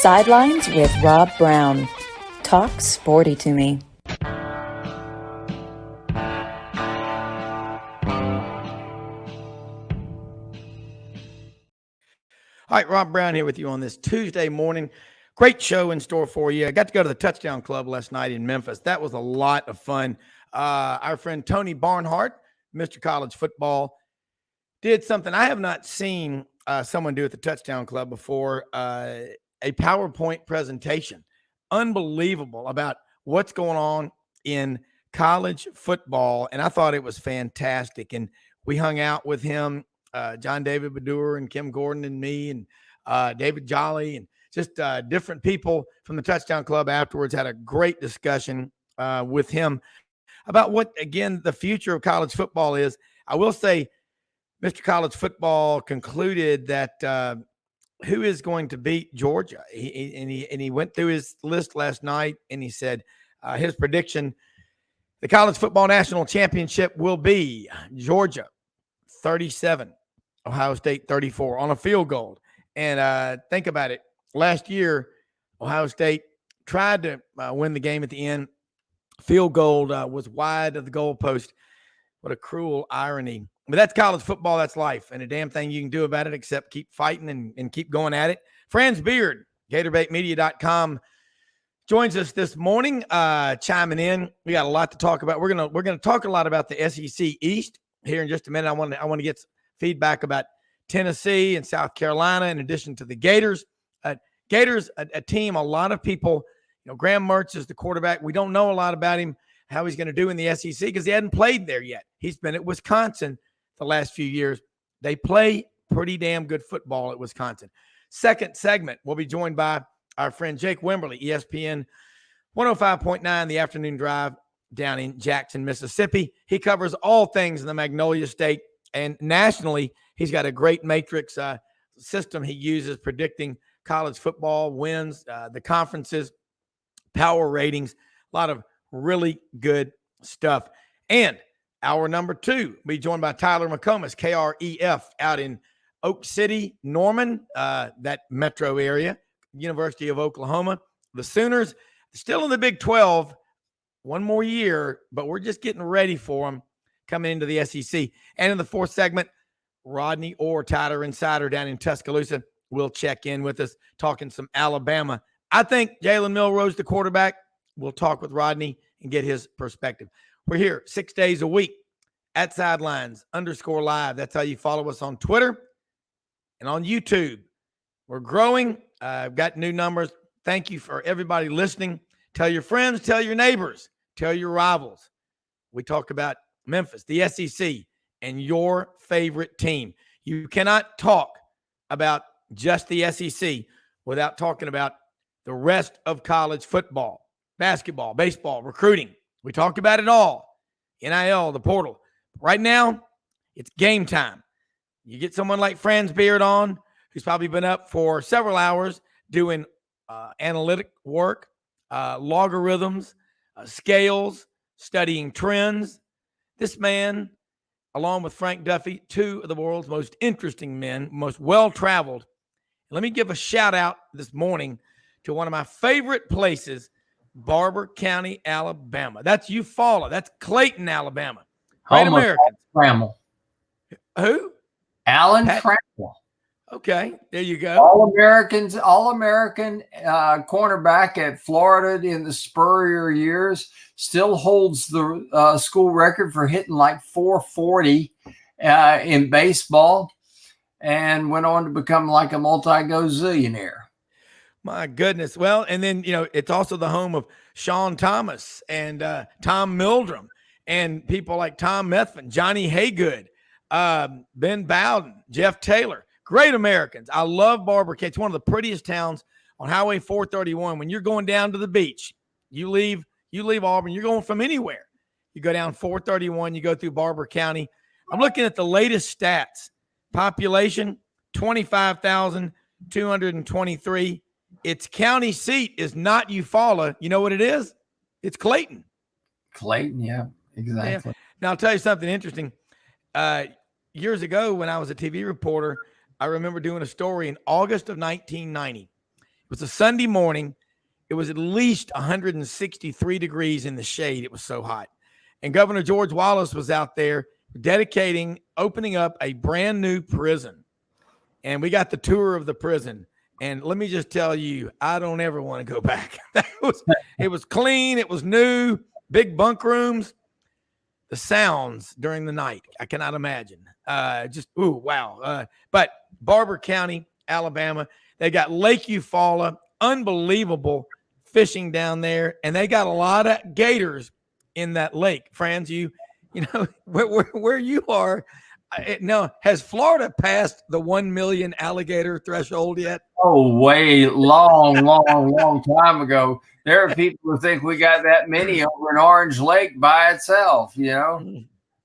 Sidelines with Rob Browne. Talk sporty to me. All right, Rob Browne here with you on this Tuesday morning. Great show in store for you. I got to go to the Touchdown Club last night in Memphis. That was a lot of fun. Our friend Tony Barnhart, Mr. College Football, did something I have not seen someone do at the Touchdown Club before, a PowerPoint presentation. Unbelievable about what's going on in college football, and I thought it was fantastic. And we hung out with him, John David Bedour and Kim Gordon and me and David Jolly and just different people from the Touchdown Club afterwards. Had a great discussion with him about what, again, the future of college football is. I will say Mr. College Football concluded that who is going to beat Georgia. He went through his list last night, and he said his prediction, the College Football National Championship will be Georgia 37, Ohio State 34 on a field goal. And think about it. Last year, Ohio State tried to win the game at the end. Field goal was wide of the goalpost. What a cruel irony. But that's college football. That's life. And a damn thing you can do about it except keep fighting and keep going at it. Franz Beard, GatorBaitMedia.com, joins us this morning, chiming in. We got a lot to talk about. We're gonna talk a lot about the SEC East here in just a minute. I want to get feedback about Tennessee and South Carolina, in addition to the Gators. Gators, a team, a lot of people, Graham Mertz is the quarterback. We don't know a lot about him, how he's going to do in the SEC because he hadn't played there yet. He's been at Wisconsin the last few years. They play pretty damn good football at Wisconsin. Second segment, we'll be joined by our friend Jake Wimberly, ESPN 105.9, The Afternoon Drive down in Jackson, Mississippi. He covers all things in the Magnolia State, and nationally, he's got a great matrix system he uses predicting college football wins, the conferences, power ratings, a lot of really good stuff. And hour number 2, we'll be joined by Tyler McComas, KREF, out in Oak City, Norman, that metro area, University of Oklahoma. The Sooners still in the Big 12, one more year, but we're just getting ready for them coming into the SEC. And in the fourth segment, Rodney or Tyler Insider down in Tuscaloosa will check in with us, talking some Alabama. I think Jalen Milroe's the quarterback. We'll talk with Rodney and get his perspective. We're here 6 days a week at Sidelines_live. That's how you follow us on Twitter and on YouTube. We're growing. I've got new numbers. Thank you for everybody listening. Tell your friends, tell your neighbors, tell your rivals. We talk about Memphis, the SEC, and your favorite team. You cannot talk about just the SEC without talking about the rest of college football, basketball, baseball, recruiting. We talk about it all. NIL, the portal. Right now, it's game time. You get someone like Franz Beard on, who's probably been up for several hours doing analytic work, logarithms, scales, studying trends. This man, along with Frank Duffy, two of the world's most interesting men, most well-traveled. Let me give a shout-out this morning to one of my favorite places, Barber County, Alabama. That's Eufaula. That's Clayton, Alabama. Great Americans. Trammell. Who? Alan Trammell. Okay, there you go. All-American cornerback at Florida in the Spurrier years. Still holds the school record for hitting like 440 in baseball, and went on to become like a multi-gazillionaire. My goodness. Well, and then, it's also the home of Sean Thomas and Tom Mildrum and people like Tom Methvin, Johnny Haygood, Ben Bowden, Jeff Taylor. Great Americans. I love Barber County. It's one of the prettiest towns on Highway 431. When you're going down to the beach, you leave Auburn, you're going from anywhere. You go down 431, you go through Barber County. I'm looking at the latest stats. Population, 25,223. Its county seat is not Eufaula. You know what it is? It's Clayton. Clayton, yeah, exactly. Yeah. Now, I'll tell you something interesting. Years ago when I was a TV reporter, I remember doing a story in August of 1990. was a Sunday morning. It was at least 163 degrees in the shade. It was so hot. And Governor George Wallace was out there opening up a brand new prison. And we got the tour of the prison. And let me just tell you, I don't ever want to go back. It was clean. It was new, big bunk rooms. The sounds during the night, I cannot imagine. Wow. But Barber County, Alabama, they got Lake Eufaula, unbelievable fishing down there, and they got a lot of gators in that lake. Franz, you know where you are. No, has Florida passed the 1 million alligator threshold yet? Oh, way long time ago. There are people who think we got that many over in Orange Lake by itself. Yeah,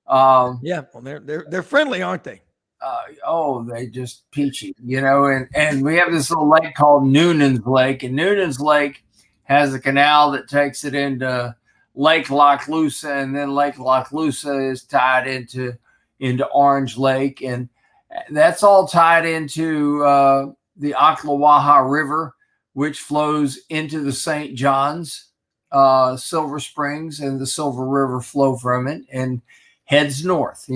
well, they're friendly, aren't they? They just peachy, and we have this little lake called Noonan's Lake, and Noonan's Lake has a canal that takes it into Lake Lochloosa, and then Lake Lochloosa is tied into Orange Lake, and that's all tied into the Ocklawaha River, which flows into the St. John's, Silver Springs, and the Silver River flow from it and heads north,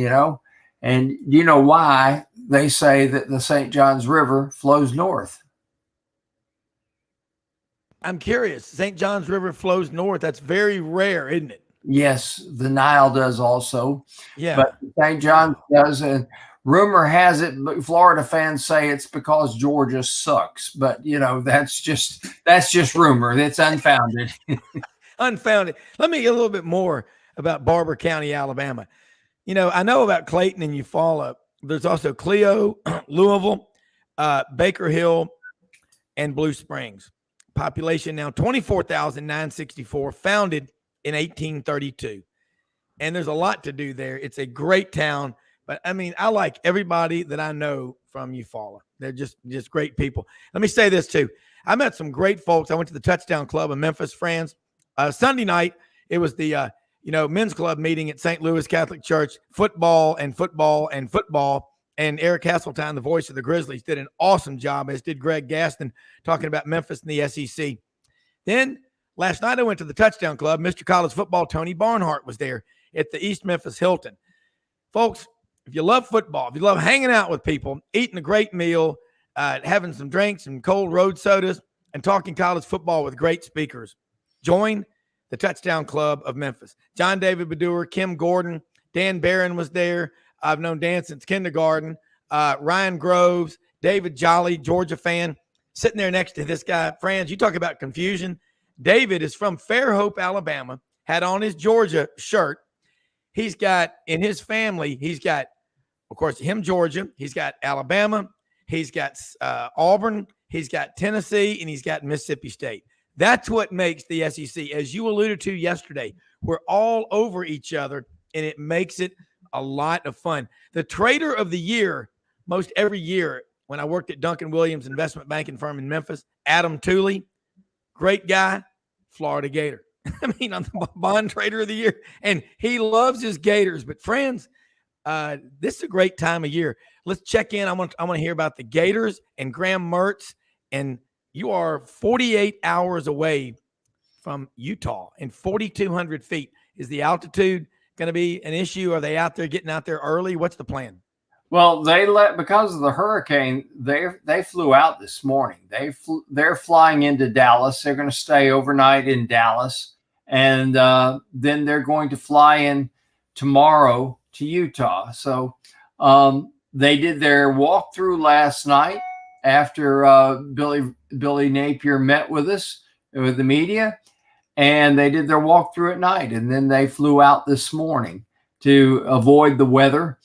And you know why they say that the St. John's River flows north? I'm curious. St. John's River flows north. That's very rare, isn't it? Yes, the Nile does also. Yeah. But St. John's does. And rumor has it, but Florida fans say it's because Georgia sucks. But, that's just rumor. It's unfounded. Unfounded. Let me get a little bit more about Barber County, Alabama. I know about Clayton and Eufaula. There's also Clio, Louisville, Baker Hill, and Blue Springs. Population now 24,964, founded in 1832. And there's a lot to do there. It's a great town. But, I like everybody that I know from Eufaula. They're just great people. Let me say this, too. I met some great folks. I went to the Touchdown Club in Memphis, Franz. Sunday night, it was the men's club meeting at St. Louis Catholic Church, football. And Eric Hasseltine, the voice of the Grizzlies, did an awesome job, as did Greg Gaston, talking about Memphis and the SEC. Then last night I went to the Touchdown Club. Mr. College Football, Tony Barnhart, was there at the East Memphis Hilton. Folks, if you love football, if you love hanging out with people, eating a great meal, having some drinks and cold road sodas, and talking college football with great speakers, join the Touchdown Club of Memphis. John David Bedour, Kim Gordon, Dan Barron was there. I've known Dan since kindergarten. Ryan Groves, David Jolly, Georgia fan, sitting there next to this guy. Franz, you talk about confusion. David is from Fairhope, Alabama, had on his Georgia shirt. He's got, in his family, he's got, of course, Georgia. He's got Alabama. He's got Auburn. He's got Tennessee, and he's got Mississippi State. That's what makes the SEC, as you alluded to yesterday. We're all over each other, and it makes it a lot of fun. The Trader of the Year, most every year, when I worked at Duncan Williams investment banking firm in Memphis, Adam Tooley, great guy, Florida Gator. I'm the bond Trader of the Year, and he loves his Gators. But friends, this is a great time of year. Let's check in. I want to hear about the Gators and Graham Mertz. And you are 48 hours away from Utah and 4,200 feet. Is the altitude going to be an issue? Are they getting out there early? What's the plan? Well, because of the hurricane, they flew out this morning. They're flying into Dallas. They're going to stay overnight in Dallas, and then they're going to fly in tomorrow to Utah. So they did their walkthrough last night after Billy Napier met with us, with the media, and they did their walkthrough at night, and then they flew out this morning to avoid the weather.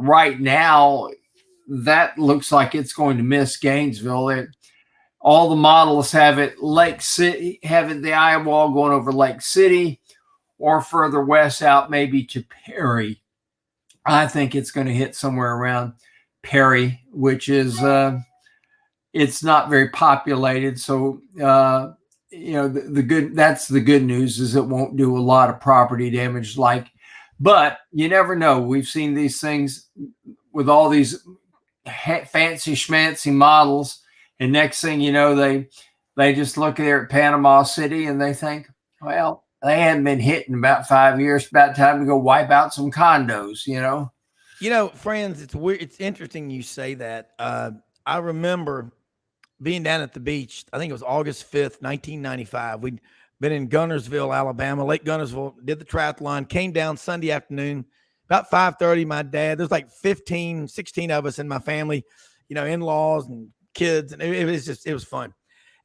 Right now, that looks like it's going to miss Gainesville. All the models have it Lake City, the eye wall going over Lake City, or further west out maybe to Perry. I think it's going to hit somewhere around Perry, which is it's not very populated. So that's the good news, is it won't do a lot of property damage. But you never know. We've seen these things with all these fancy schmancy models, And next thing you know, they just look there at Panama City and they think, well, they hadn't been hit in about 5 years. About time to go wipe out some condos, Franz, it's weird. It's interesting you say that. I remember being down at the beach. I think it was August 5th, 1995. We'd been in Gunnersville, Alabama, Lake Gunnersville, did the triathlon, came down Sunday afternoon, about 5:30. My dad, there's like 15, 16 of us in my family, in-laws and kids. And it was fun.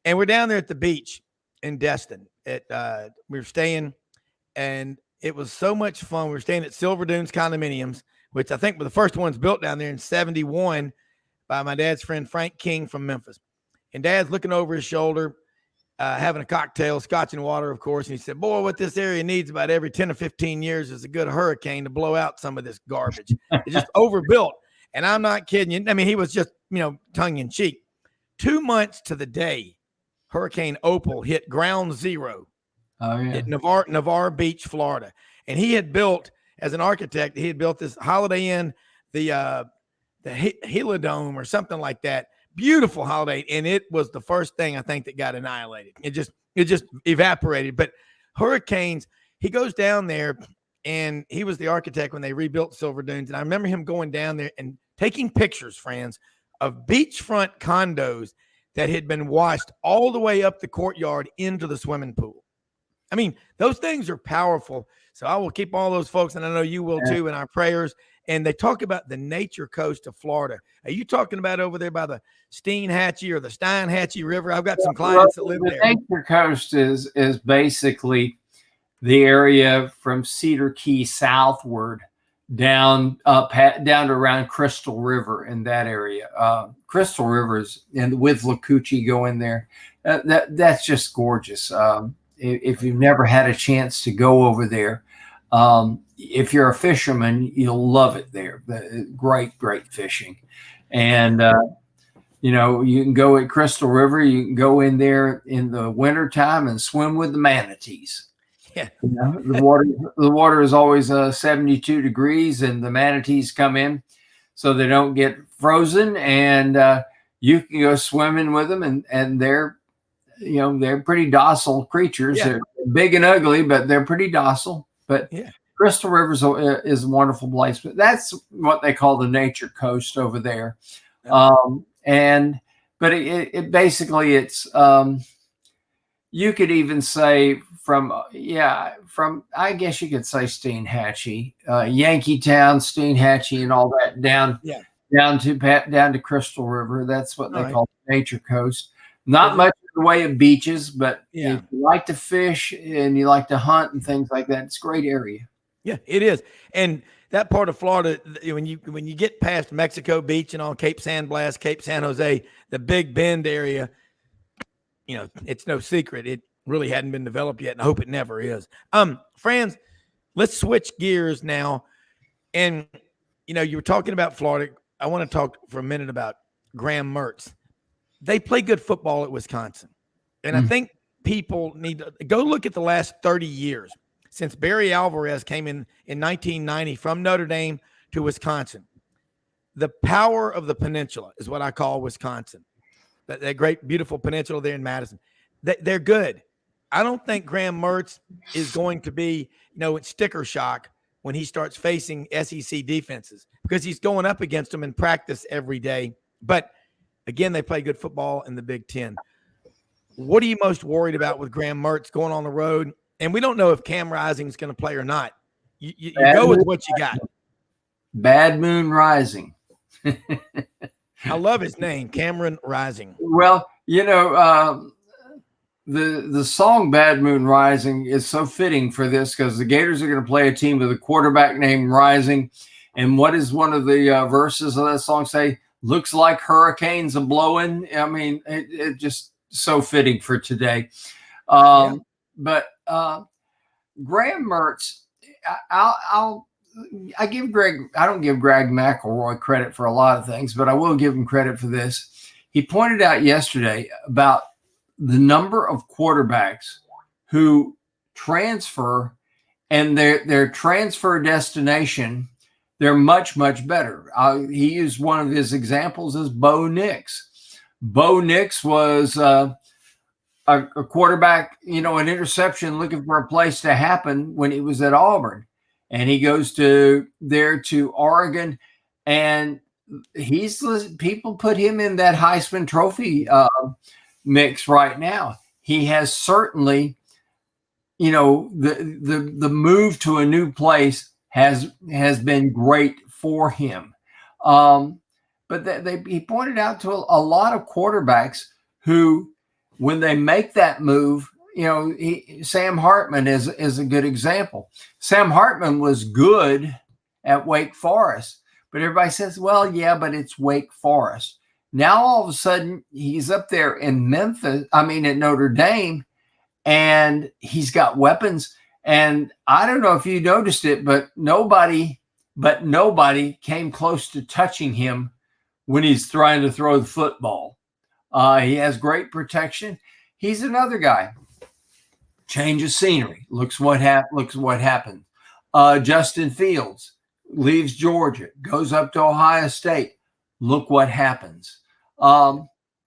And we're down there at the beach in Destin. We were staying, and it was so much fun. We were staying at Silver Dunes condominiums, which I think were the first ones built down there in 1971 by my dad's friend Frank King from Memphis. And Dad's looking over his shoulder, having a cocktail, scotch and water, of course. And he said, boy, what this area needs about every 10 or 15 years is a good hurricane to blow out some of this garbage. It's just overbuilt. And I'm not kidding you. I mean, he was just, tongue in cheek. 2 months to the day, Hurricane Opal hit ground zero at Navarre Beach, Florida. And he had built, as an architect, this Holiday Inn, the Helidome or something like that. Beautiful Holiday, and it was the first thing I think that got annihilated. It just evaporated. But hurricanes, he goes down there, and he was the architect when they rebuilt Silver Dunes. And I remember him going down there and taking pictures, Franz, of beachfront condos that had been washed all the way up the courtyard into the swimming pool. I mean, those things are powerful. So I will keep all those folks, and I know you will too, in our prayers. And they talk about the nature coast of Florida. Are you talking about over there by the Steinhatchee or the Steinhatchee River? I've got some clients that live there. The nature coast is basically the area from Cedar Key southward down to around Crystal River in that area. Crystal Rivers and with Lacucci going there. That's just gorgeous. If you've never had a chance to go over there, if you're a fisherman, you'll love it there. Great fishing. And, you can go at Crystal River. You can go in there in the wintertime and swim with the manatees. Yeah. The water is always 72 degrees, and the manatees come in so they don't get frozen. And you can go swimming with them, and they're pretty docile creatures. Yeah. They're big and ugly, but they're pretty docile. But Crystal River is a wonderful place. But that's what they call the nature coast over there. But it basically it's you could even say from I guess you could say Steinhatchee, Yankeetown, Steinhatchee, and all that down to Crystal River. That's what they call the nature coast. Not much in the way of beaches, but if you like to fish and you like to hunt and things like that, it's a great area. Yeah, it is. And that part of Florida, when you get past Mexico Beach and all, Cape San Blas, Cape San Jose, the Big Bend area, it's no secret. It really hadn't been developed yet, and I hope it never is. Franz, let's switch gears now. And, you were talking about Florida. I want to talk for a minute about Graham Mertz. They play good football at Wisconsin. And I think people need to go look at the last 30 years since Barry Alvarez came in 1990 from Notre Dame to Wisconsin. The power of the peninsula is what I call Wisconsin. That great, beautiful peninsula there in Madison. They're good. I don't think Graham Mertz is going to be, in sticker shock when he starts facing SEC defenses because he's going up against them in practice every day. But again, they play good football in the Big Ten. What are you most worried about with Graham Mertz going on the road? And we don't know if Cam Rising is going to play or not. You go with what you got. Bad Moon Rising. I love his name, Cameron Rising. Well, the song Bad Moon Rising is so fitting for this because the Gators are going to play a team with a quarterback named Rising. And what is one of the verses of that song say? Looks like hurricanes are blowing. I mean, it just so fitting for today. But Graham Mertz, I give Greg. I don't give Greg McElroy credit for a lot of things, but I will give him credit for this. He pointed out yesterday about the number of quarterbacks who transfer, and their transfer destination, they're much, much better. He used one of his examples as Bo Nix. Bo Nix was a quarterback, an interception looking for a place to happen when he was at Auburn. And he goes to Oregon, and people put him in that Heisman Trophy mix right now. He has certainly, the move to a new place has been great for him. But he pointed out to a lot of quarterbacks who, when they make that move, Sam Hartman is a good example. Sam Hartman was good at Wake Forest, but everybody says, well, yeah, but it's Wake Forest. Now, all of a sudden, he's up there in at Notre Dame, and he's got weapons. And I don't know if you noticed it, but nobody came close to touching him when he's trying to throw the football. He has great protection. He's another guy. Change of scenery. Looks what happened. Justin Fields leaves Georgia, goes up to Ohio State. Look what happens.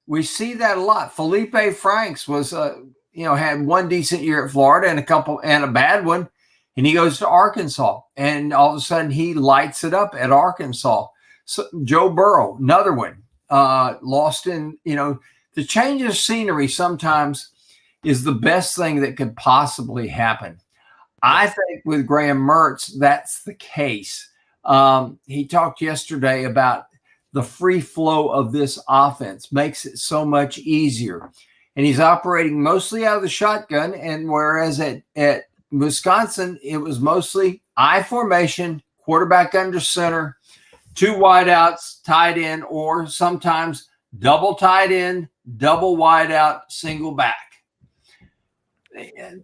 We see that a lot. Felipe Franks was, had one decent year at Florida and a bad one, and he goes to Arkansas, and all of a sudden he lights it up at Arkansas. So Joe Burrow, another one, lost in, the change of scenery sometimes is the best thing that could possibly happen. I think with Graham Mertz, that's the case. He talked yesterday about the free flow of this offense makes it so much easier. And he's operating mostly out of the shotgun. And whereas at Wisconsin, it was mostly I formation, quarterback under center, two wideouts, tight end, or sometimes double tight end, double wideout, single back.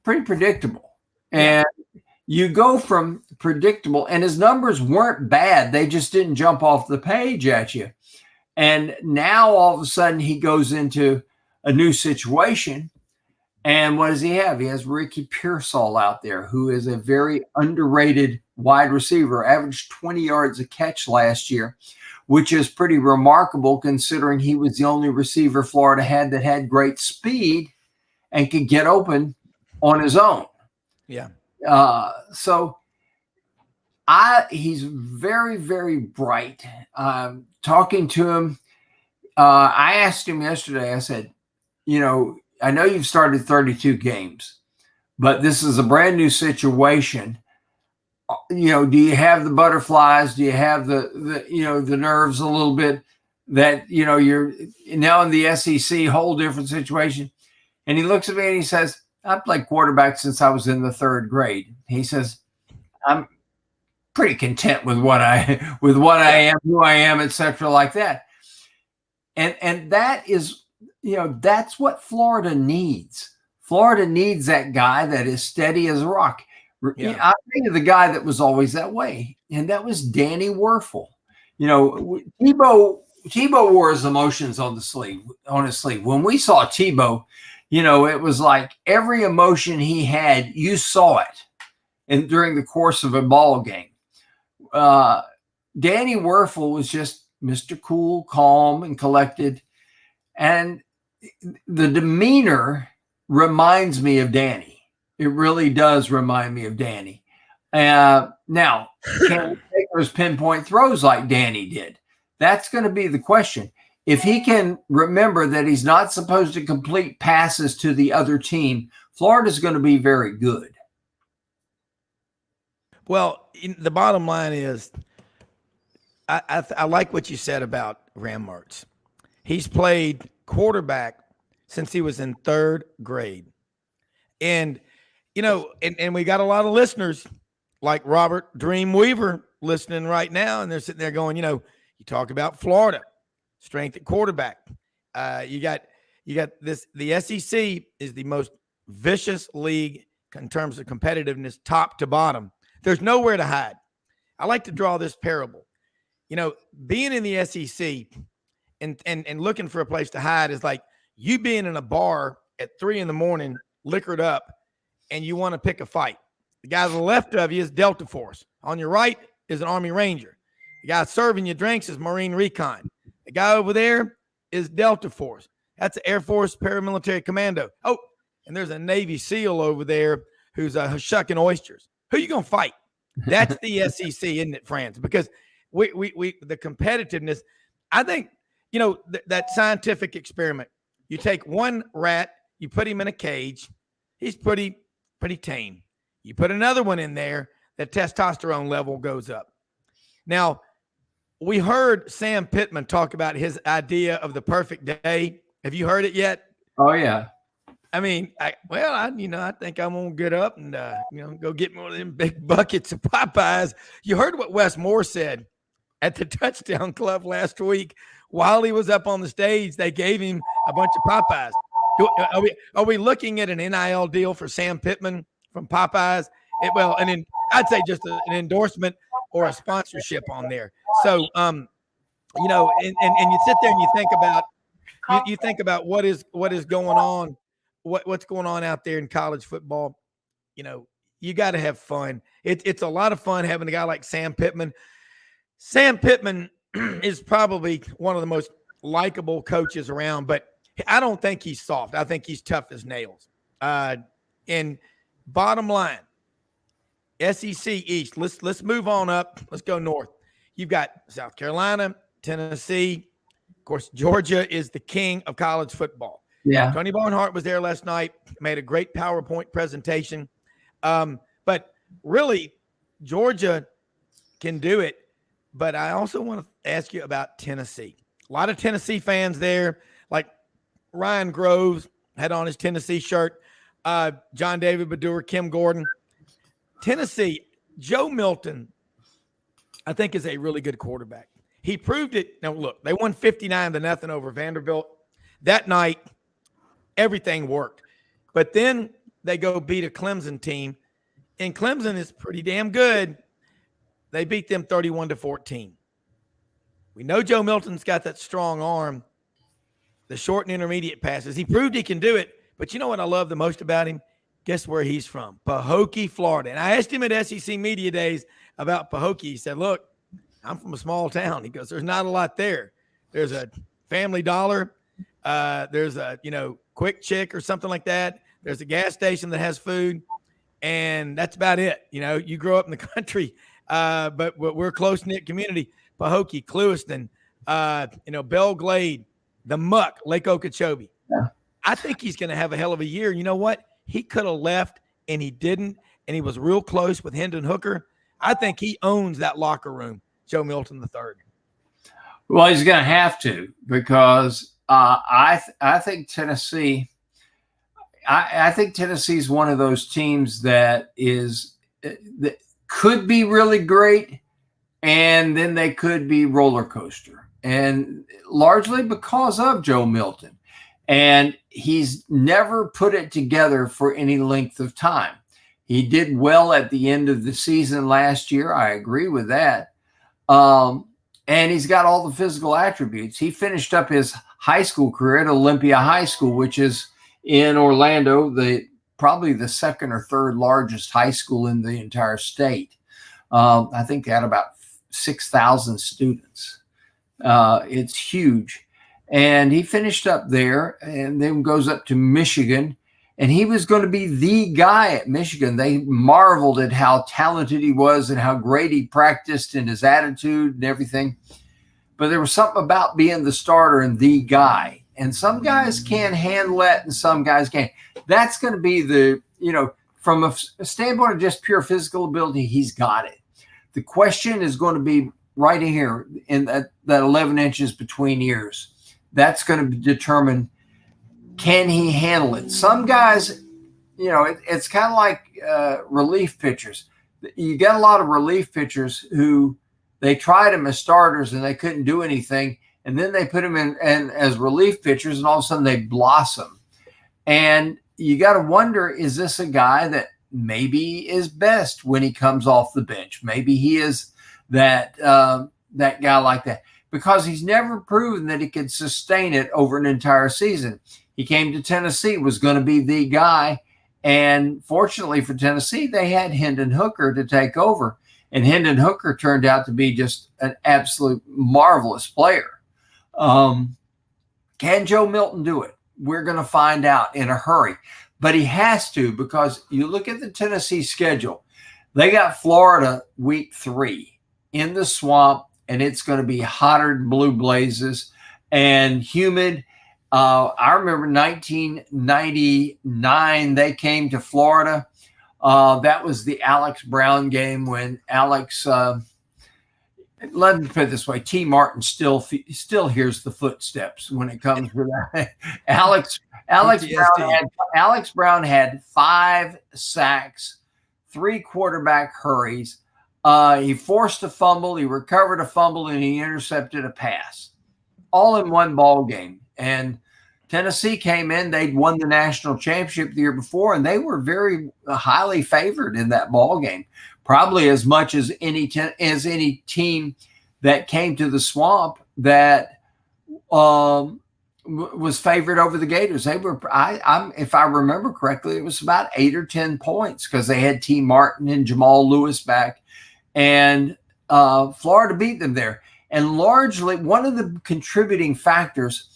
Pretty predictable. And you go from predictable, and his numbers weren't bad. They just didn't jump off the page at you. And now all of a sudden he goes into a new situation. And what does he have? He has Ricky Pearsall out there, who is a very underrated wide receiver, averaged 20 yards a catch last year, which is pretty remarkable considering he was the only receiver Florida had that had great speed and could get open on his own. Yeah. So he's very, very bright. Talking to him, I asked him yesterday, I said, I know you've started 32 games, but this is a brand new situation. Do you have the butterflies? Do you have the nerves a little bit that, you're now in the SEC, whole different situation. And he looks at me and he says, I played quarterback since I was in the third grade. He says, I'm pretty content with what I am, who I am, etc., like that. And that is, that's what Florida needs. Florida needs that guy that is steady as a rock. Yeah. I think of the guy that was always that way, and that was Danny Werfel. Tebow wore his emotions on his sleeve. When we saw Tebow, it was like every emotion he had, you saw it, and during the course of a ball game. Danny Werfel was just Mr. Cool, calm, and collected, and the demeanor reminds me of Danny. It really does remind me of Danny. Now, can he take those pinpoint throws like Danny did? That's going to be the question. If he can remember that he's not supposed to complete passes to the other team, Florida's going to be very good. Well, the bottom line is I like what you said about Graham Mertz. He's played quarterback since he was in third grade. And, and we got a lot of listeners like Robert Dreamweaver listening right now, and they're sitting there going, you talk about Florida, strength at quarterback. You got this. The SEC is the most vicious league in terms of competitiveness, top to bottom. There's nowhere to hide. I like to draw this parable. Being in the SEC and looking for a place to hide is like you being in a bar at 3 a.m, liquored up, and you want to pick a fight. The guy to the left of you is Delta Force. On your right is an Army Ranger. The guy serving you drinks is Marine Recon. The guy over there is Delta Force. That's an Air Force paramilitary commando. Oh, and there's a Navy SEAL over there who's shucking oysters. Who you gonna fight? That's the SEC, isn't it, Franz? Because we the competitiveness. I think that scientific experiment. You take one rat, you put him in a cage. He's pretty tame. You put another one in there, the testosterone level goes up. Now, we heard Sam Pittman talk about his idea of the perfect day. Have you heard it yet? Oh, yeah. I mean, I think I'm going to get up and, go get one of them big buckets of Popeyes. You heard what Wes Moore said at the Touchdown Club last week. While he was up on the stage, they gave him a bunch of Popeyes. Are we looking at an NIL deal for Sam Pittman from Popeyes? And then I'd say just an endorsement or a sponsorship on there. So, and you sit there and you think about what is going on, what's going on out there in college football. You got to have fun. It's a lot of fun having a guy like Sam Pittman. Sam Pittman is probably one of the most likable coaches around, but I don't think he's soft. I think he's tough as nails. And bottom line, SEC East. Let's move on up. Let's go north. You've got South Carolina, Tennessee. Of course, Georgia is the king of college football. Yeah. Tony Barnhart was there last night, made a great PowerPoint presentation. But really, Georgia can do it. But I also want to ask you about Tennessee. A lot of Tennessee fans there, like Ryan Groves had on his Tennessee shirt, John David Badur, Kim Gordon. Tennessee, Joe Milton, I think, is a really good quarterback. He proved it. Now, look, they won 59-0 over Vanderbilt. That night, everything worked. But then they go beat a Clemson team, and Clemson is pretty damn good. They beat them 31-14. We know Joe Milton's got that strong arm, the short and intermediate passes. He proved he can do it. But you know what I love the most about him? Guess where he's from? Pahokee, Florida. And I asked him at SEC Media Days about Pahokee. He said, look, I'm from a small town. He goes, there's not a lot there. There's a Family Dollar. There's a, Quick Chick or something like that. There's a gas station that has food. And that's about it. You grow up in the country, but we're a close-knit community. Pahokee, Clewiston, Belle Glade, the Muck, Lake Okeechobee. Yeah. I think he's going to have a hell of a year. You know what? He could have left, and he didn't, and he was real close with Hendon Hooker. I think he owns that locker room, Joe Milton III. Well, he's going to have to, because I think Tennessee. I think Tennessee is one of those teams that could be really great, and then they could be roller coaster, and largely because of Joe Milton. And he's never put it together for any length of time. He did well at the end of the season last year. I agree with that. And he's got all the physical attributes. He finished up his high school career at Olympia High School, which is in Orlando, probably the second or third largest high school in the entire state. I think they had about 6,000 students. It's huge. And he finished up there and then goes up to Michigan. And he was going to be the guy at Michigan. They marveled at how talented he was and how great he practiced and his attitude and everything. But there was something about being the starter and the guy. And some guys can handle it and some guys can't. That's going to be from a standpoint of just pure physical ability, he's got it. The question is going to be right here in that 11 inches between ears. That's going to determine, can he handle it? Some guys, it's kind of like relief pitchers. You get a lot of relief pitchers who they tried them as starters and they couldn't do anything. And then they put them in as relief pitchers and all of a sudden they blossom. And you got to wonder, is this a guy that maybe is best when he comes off the bench? Maybe he is that guy like that. Because he's never proven that he could sustain it over an entire season. He came to Tennessee, was going to be the guy. And fortunately for Tennessee, they had Hendon Hooker to take over. And Hendon Hooker turned out to be just an absolute marvelous player. Can Joe Milton do it? We're going to find out in a hurry. But he has to, because you look at the Tennessee schedule. They got Florida week 3 in the swamp, and it's going to be hotter than blue blazes and humid. I remember 1999, they came to Florida. That was the Alex Browne game when Alex, let me put it this way, T. Martin still hears the footsteps when it comes to that. Alex Browne had 5 sacks, 3 quarterback hurries. He forced a fumble, he recovered a fumble, and he intercepted a pass, all in one ball game. And Tennessee came in, they'd won the national championship the year before, and they were very highly favored in that ball game, probably as much as any team that came to the swamp that was favored over the Gators. They were, if I remember correctly, it was about 8 or 10 points because they had T. Martin and Jamal Lewis back, and Florida beat them there. And largely, one of the contributing factors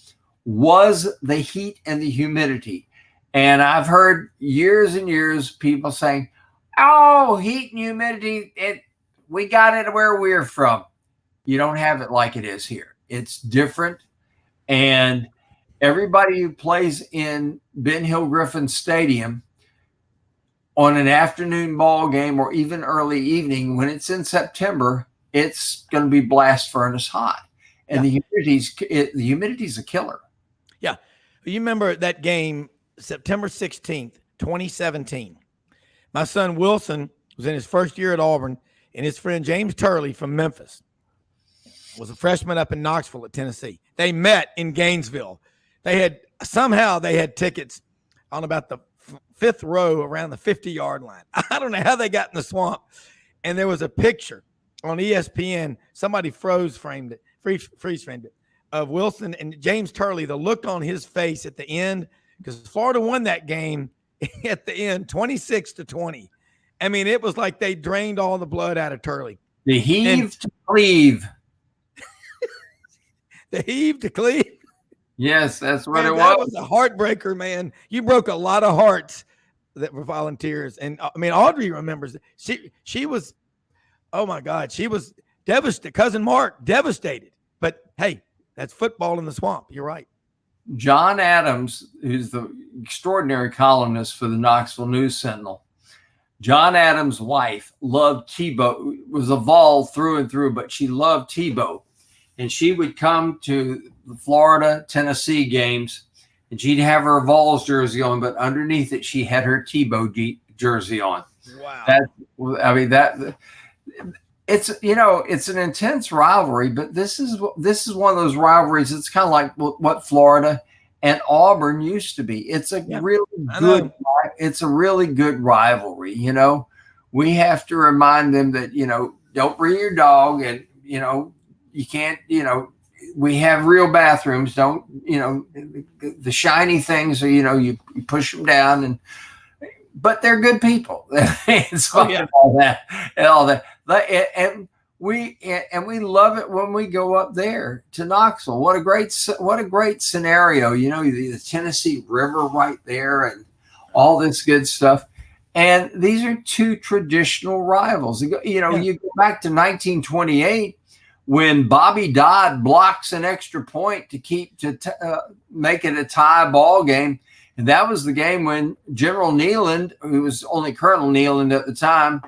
was the heat and the humidity. And I've heard years and years people saying, oh, heat and humidity, we got it where we're from. You don't have it like it is here. It's different. And everybody who plays in Ben Hill Griffin Stadium on an afternoon ball game or even early evening, when it's in September, it's going to be blast furnace hot. And the humidity's a killer. Yeah. You remember that game, September 16th, 2017. My son Wilson was in his first year at Auburn, and his friend James Turley from Memphis was a freshman up in Knoxville at Tennessee. They met in Gainesville. They had tickets on about the 5th row around the 50-yard line. I don't know how they got in the swamp. And there was a picture on ESPN. Somebody freeze framed it of Wilson and James Turley, the look on his face at the end, because Florida won that game at the end, 26-20. I mean, it was like they drained all the blood out of Turley. The heave to cleave. The heave to cleave. Yes, that's what it was. That was a heartbreaker, man. You broke a lot of hearts that were volunteers. And I mean, Audrey remembers it. She was, oh my God, she was devastated. Cousin Mark, devastated. But hey, that's football in the swamp. You're right. John Adams, who's the extraordinary columnist for the Knoxville News Sentinel, John Adams' wife loved Tebow, was a Vol through and through, but she loved Tebow. And she would come to the Florida, Tennessee games, and she'd have her Vols jersey on, but underneath it, she had her Tebow jersey on. Wow. It's an intense rivalry, but this is one of those rivalries. It's kind of like what Florida and Auburn used to be. It's a really good rivalry. You know, we have to remind them that, don't bring your dog, and, you can't, we have real bathrooms. Don't, the shiny things are, you push them down, but they're good people. It's all that. And we love it when we go up there to Knoxville. What a great scenario, the Tennessee River right there and all this good stuff. And these are two traditional rivals. You go back to 1928 when Bobby Dodd blocks an extra point to make it a tie ball game. And that was the game when General Neyland, who was only Colonel Neyland at the time,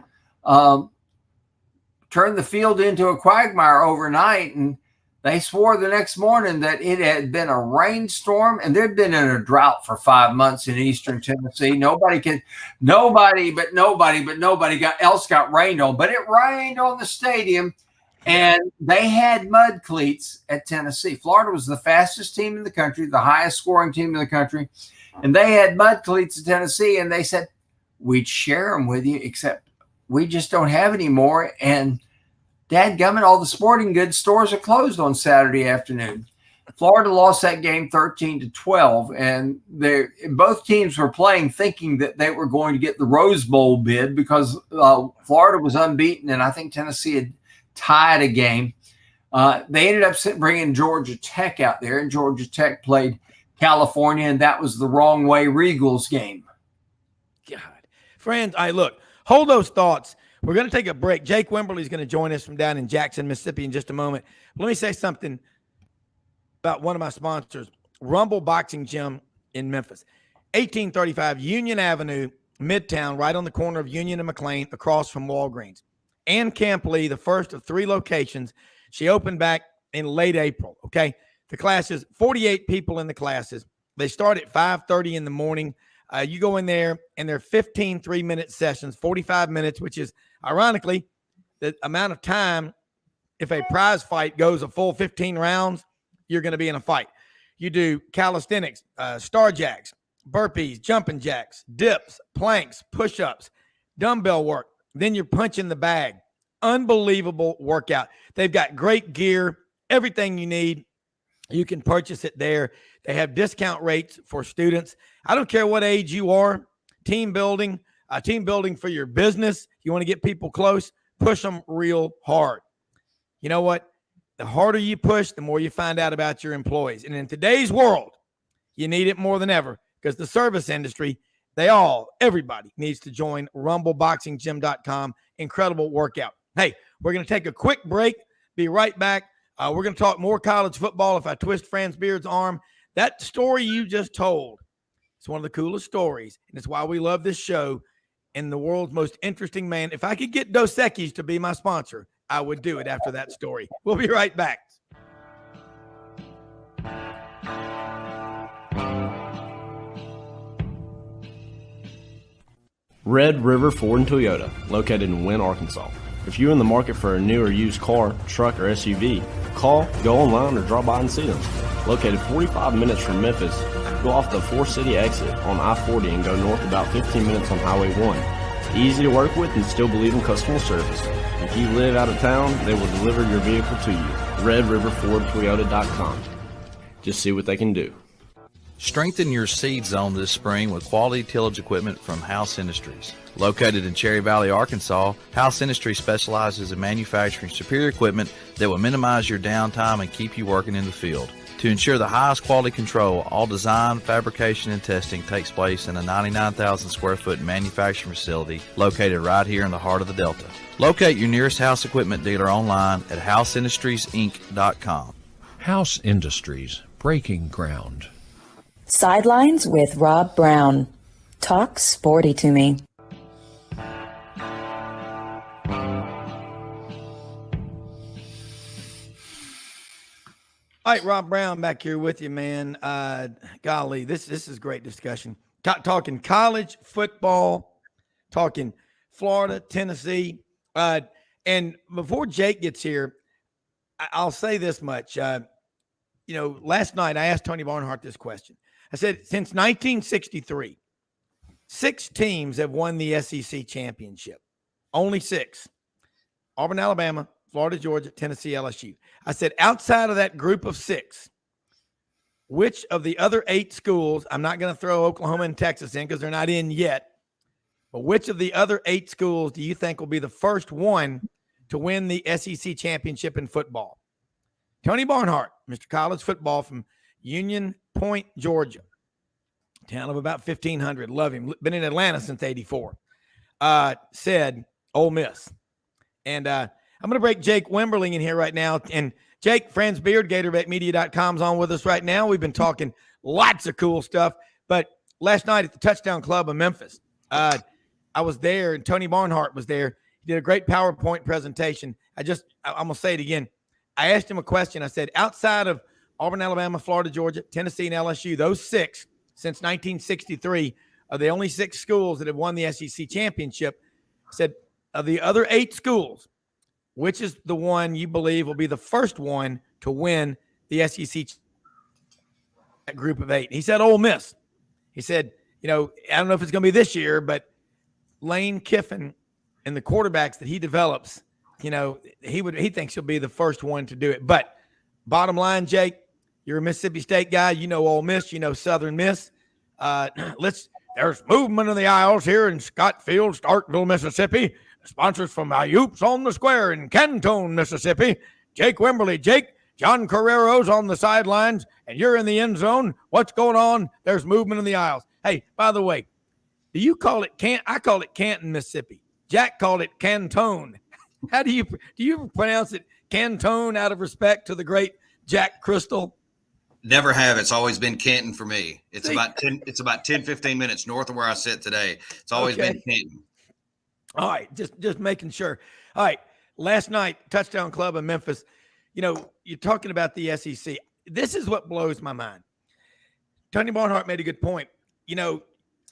turned the field into a quagmire overnight. And they swore the next morning that it had been a rainstorm, and they'd been in a drought for 5 months in eastern Tennessee. Nobody else got rained on, but it rained on the stadium, and they had mud cleats at Tennessee. Florida was the fastest team in the country, the highest scoring team in the country, and they had mud cleats at Tennessee, and they said, we'd share them with you, except we just don't have any more. And dadgummit, all the sporting goods stores are closed on Saturday afternoon. Florida lost that game 13-12, and both teams were playing thinking that they were going to get the Rose Bowl bid because Florida was unbeaten, and I think Tennessee had tied a game. They ended up bringing Georgia Tech out there, and Georgia Tech played California, and that was the wrong way Regals game. God. Friends, look, hold those thoughts. We're going to take a break. Jake Wimberly is going to join us from down in Jackson, Mississippi in just a moment. Let me say something about one of my sponsors, Rumble Boxing Gym in Memphis. 1835 Union Avenue, Midtown, right on the corner of Union and McLean, across from Walgreens. Ann Campley, the first of 3 locations. She opened back in late April, okay? The classes, 48 people in the classes. They start at 5:30 in the morning. You go in there, and they're 15 3-minute sessions, 45 minutes, which is, ironically, the amount of time. If a prize fight goes a full 15 rounds, you're going to be in a fight. You do calisthenics, star jacks, burpees, jumping jacks, dips, planks, push-ups, dumbbell work. Then you're punching the bag. Unbelievable workout. They've got great gear, everything you need. You can purchase it there. They have discount rates for students. I don't care what age you are. Team building for your business. You want to get people close, push them real hard. You know what? The harder you push, the more you find out about your employees. And in today's world, you need it more than ever, because the service industry, everybody needs to join rumbleboxinggym.com. Incredible workout. Hey, we're going to take a quick break. Be right back. We're going to talk more college football. If I twist Franz Beard's arm, that story you just told, it's one of the coolest stories, and it's why we love this show. And the world's most interesting man. If I could get Dos Equis to be my sponsor, I would do it after that story. We'll be right back. Red River Ford and Toyota, located in Wynne, Arkansas. If you're in the market for a new or used car, truck, or SUV, call, go online, or drop by and see them. Located 45 minutes from Memphis, go off the 4-city exit on I-40 and go north about 15 minutes on Highway 1. Easy to work with and still believe in customer service. If you live out of town, they will deliver your vehicle to you. RedRiverFordToyota.com. Just see what they can do. Strengthen your seed zone this spring with quality tillage equipment from House Industries. Located in Cherry Valley, Arkansas, House Industries specializes in manufacturing superior equipment that will minimize your downtime and keep you working in the field. To ensure the highest quality control, all design, fabrication, and testing takes place in a 99,000 square foot manufacturing facility located right here in the heart of the Delta. Locate your nearest House equipment dealer online at houseindustriesinc.com. House Industries, breaking ground. Sidelines with Rob Browne. Talk sporty to me. All right, Rob Browne back here with you, man. Golly, this is great discussion. Talking college football, talking Florida, Tennessee. And before Jake gets here, I'll say this much. Last night I asked Tony Barnhart this question. I said, since 1963, 6 teams have won the SEC championship. Only 6. Auburn, Alabama, Florida, Georgia, Tennessee, LSU. I said, outside of that group of 6, which of the other 8 schools, I'm not going to throw Oklahoma and Texas in because they're not in yet, but which of the other 8 schools do you think will be the first one to win the SEC championship in football? Tony Barnhart, Mr. College Football from Union Point, Georgia, town of about 1,500. Love him. Been in Atlanta since '84. Said Ole Miss. And I'm going to break Jake Wimberly in here right now. And Jake, Franz Beard, GatorBetMedia.com is on with us right now. We've been talking lots of cool stuff. But last night at the Touchdown Club in Memphis, I was there, and Tony Barnhart was there. He did a great PowerPoint presentation. I'm going to say it again. I asked him a question. I said, outside of Auburn, Alabama, Florida, Georgia, Tennessee, and LSU, those 6 since 1963 are the only 6 schools that have won the SEC championship. I said, of the other 8 schools, which is the one you believe will be the first one to win the SEC group of 8? He said Ole Miss. He said, I don't know if it's going to be this year, but Lane Kiffin and the quarterbacks that he develops, he thinks he'll be the first one to do it. But bottom line, Jake, you're a Mississippi State guy. You know Ole Miss. You know Southern Miss. There's movement in the aisles here in Scott Field, Starkville, Mississippi. Sponsors from Ayoops on the Square in Canton, Mississippi. Jake Wimberly. Jake, John Carrero's on the sidelines, and you're in the end zone. What's going on? There's movement in the aisles. Hey, by the way, do you call it I call it Canton, Mississippi. Jack called it Cantone. How do you pronounce it Cantone out of respect to the great Jack Crystal? Never have. It's always been Canton for me. It's about 10, 15 minutes north of where I sit today. It's always been Canton. All right. Just making sure. All right. Last night, Touchdown Club in Memphis. You know, you're talking about the SEC. This is what blows my mind. Tony Barnhart made a good point. You know,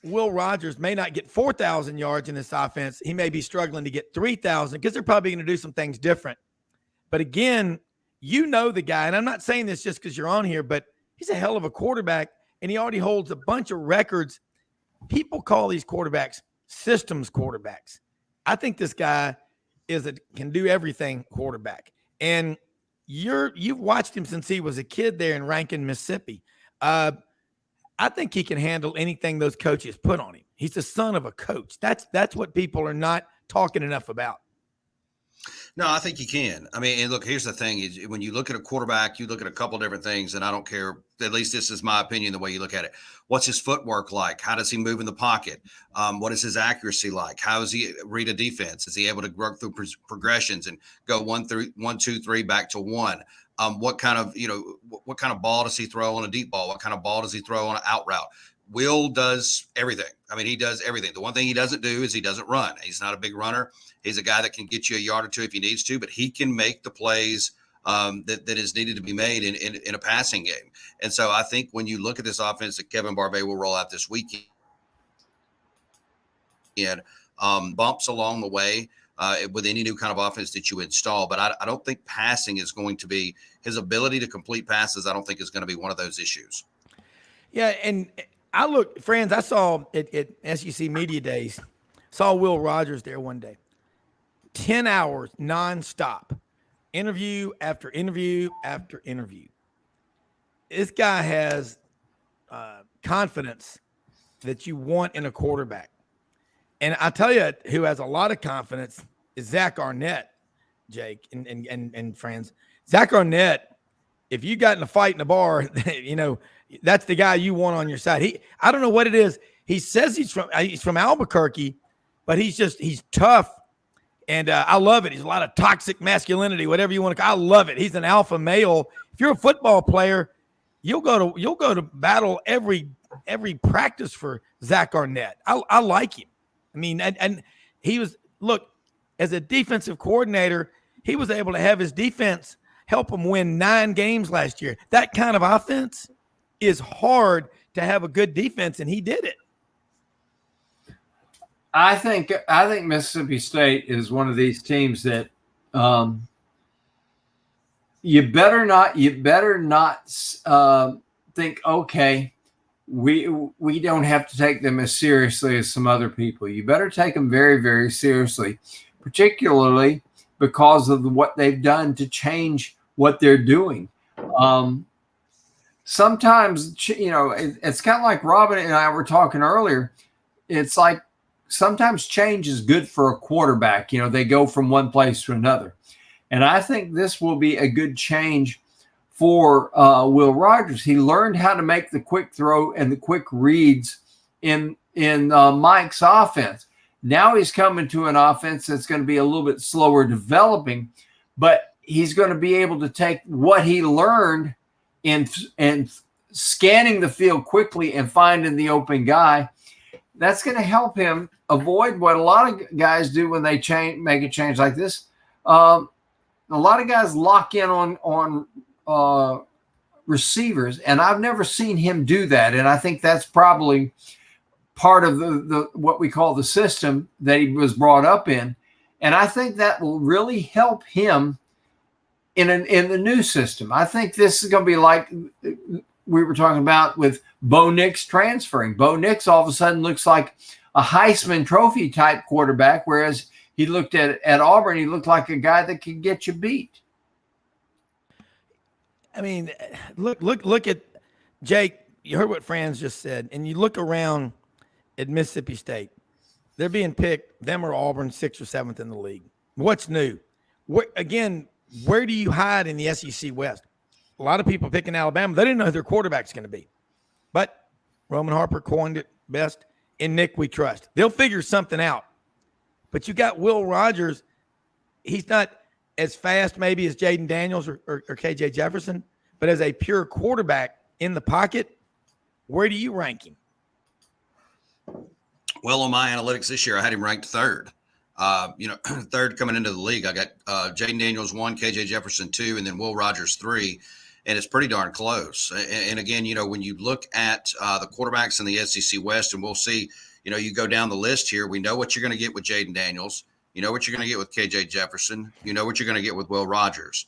Will Rogers may not get 4,000 yards in this offense. He may be struggling to get 3,000 because they're probably going to do some things different. But again, you know the guy, and I'm not saying this just because you're on here, but he's a hell of a quarterback, and he already holds a bunch of records. People call these quarterbacks systems quarterbacks. I think this guy can do everything quarterback. And you've watched him since he was a kid there in Rankin, Mississippi. I think he can handle anything those coaches put on him. He's the son of a coach. That's what people are not talking enough about. No, I think you can. I mean, and look, here's the thing is when you look at a quarterback, you look at a couple different things, and I don't care. At least this is my opinion, the way you look at it. What's his footwork like? How does he move in the pocket? What is his accuracy like? How does he read a defense? Is he able to work through progressions and go 1, 2, 3 back to 1? What kind of ball does he throw on a deep ball? What kind of ball does he throw on an out route? Will does everything. I mean, he does everything. The one thing he doesn't do is he doesn't run. He's not a big runner. He's a guy that can get you a yard or two if he needs to, but he can make the plays that is needed to be made in a passing game. And so I think when you look at this offense that Kevin Barbay will roll out this weekend, bumps along the way with any new kind of offense that you install. But I don't think passing is going to be his ability to complete passes. I don't think is going to be one of those issues. Yeah, and Franz, I saw at SEC Media Days, saw Will Rogers there one day. 10 hours nonstop, interview after interview after interview. This guy has confidence that you want in a quarterback. And I tell you who has a lot of confidence is Zach Arnett, Jake and Franz. Zach Arnett, if you got in a fight in a bar, you know, that's the guy you want on your side. I don't know what it is. He says he's from Albuquerque, but he's tough. And I love it. He's a lot of toxic masculinity, whatever you want to call it. I love it. He's an alpha male. If you're a football player, you'll go to battle every practice for Zach Arnett. I like him. I mean, and he was, look, as a defensive coordinator, he was able to have his defense help him win 9 games last year. That kind of offense is hard to have a good defense, and he did it. I think Mississippi State is one of these teams that you better not think, okay, we don't have to take them as seriously as some other people. You better take them very, very seriously, particularly because of what they've done to change what they're doing. Sometimes, you know, it's kind of like Robin and I were talking earlier. It's like sometimes change is good for a quarterback. You know, they go from one place to another. And I think this will be a good change for Will Rogers. He learned how to make the quick throw and the quick reads in Mike's offense. Now he's coming to an offense that's going to be a little bit slower developing, but he's going to be able to take what he learned and scanning the field quickly and finding the open guy. That's going to help him avoid what a lot of guys do when they make a change like this. A lot of guys lock in on receivers, and I've never seen him do that. And I think that's probably part of the what we call the system that he was brought up in. And I think that will really help him in the new system. I think this is going to be like we were talking about with Bo Nix transferring. Bo Nix all of a sudden looks like a Heisman Trophy type quarterback, whereas he looked at Auburn, he looked like a guy that could get you beat. I mean, look at Jake. You heard what Franz just said, and you look around at Mississippi State. They're being picked, them or Auburn, 6th or 7th in the league. What's new? where do you hide in the SEC West? A lot of people picking Alabama. They didn't know who their quarterback's going to be. But Roman Harper coined it best. In Nick, we trust. They'll figure something out. But you got Will Rogers. He's not as fast maybe as Jaden Daniels or KJ Jefferson, but as a pure quarterback in the pocket, where do you rank him? Well, on my analytics this year, I had him ranked third. Third coming into the league. I got Jaden Daniels 1, KJ Jefferson 2, and then Will Rogers 3. And it's pretty darn close. And again, when you look at the quarterbacks in the SEC West, and we'll see, you go down the list here, we know what you're going to get with Jaden Daniels. You know what you're going to get with KJ Jefferson. You know what you're going to get with Will Rogers.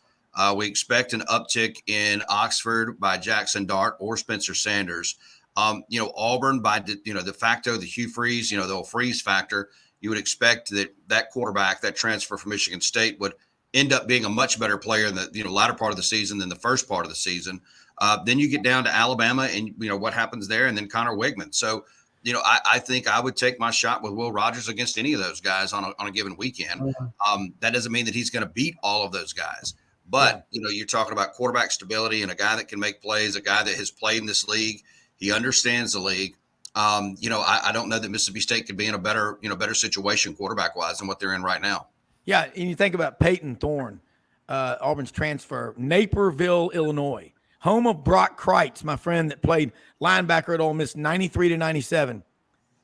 We expect an uptick in Oxford by Jackson Dart or Spencer Sanders. Auburn by, de facto, the Hugh Freeze, the old freeze factor. You would expect that quarterback, that transfer from Michigan State, would end up being a much better player in the latter part of the season than the first part of the season. Then you get down to Alabama and what happens there, and then Connor Wigman. So I think I would take my shot with Will Rogers against any of those guys on a given weekend. That doesn't mean that he's going to beat all of those guys, but you're talking about quarterback stability and a guy that can make plays, a guy that has played in this league. He understands the league. I don't know that Mississippi State could be in a better situation quarterback wise than what they're in right now. Yeah, and you think about Peyton Thorne, Auburn's transfer, Naperville, Illinois, home of Brock Kreitz, my friend that played linebacker at Ole Miss 93 to 97.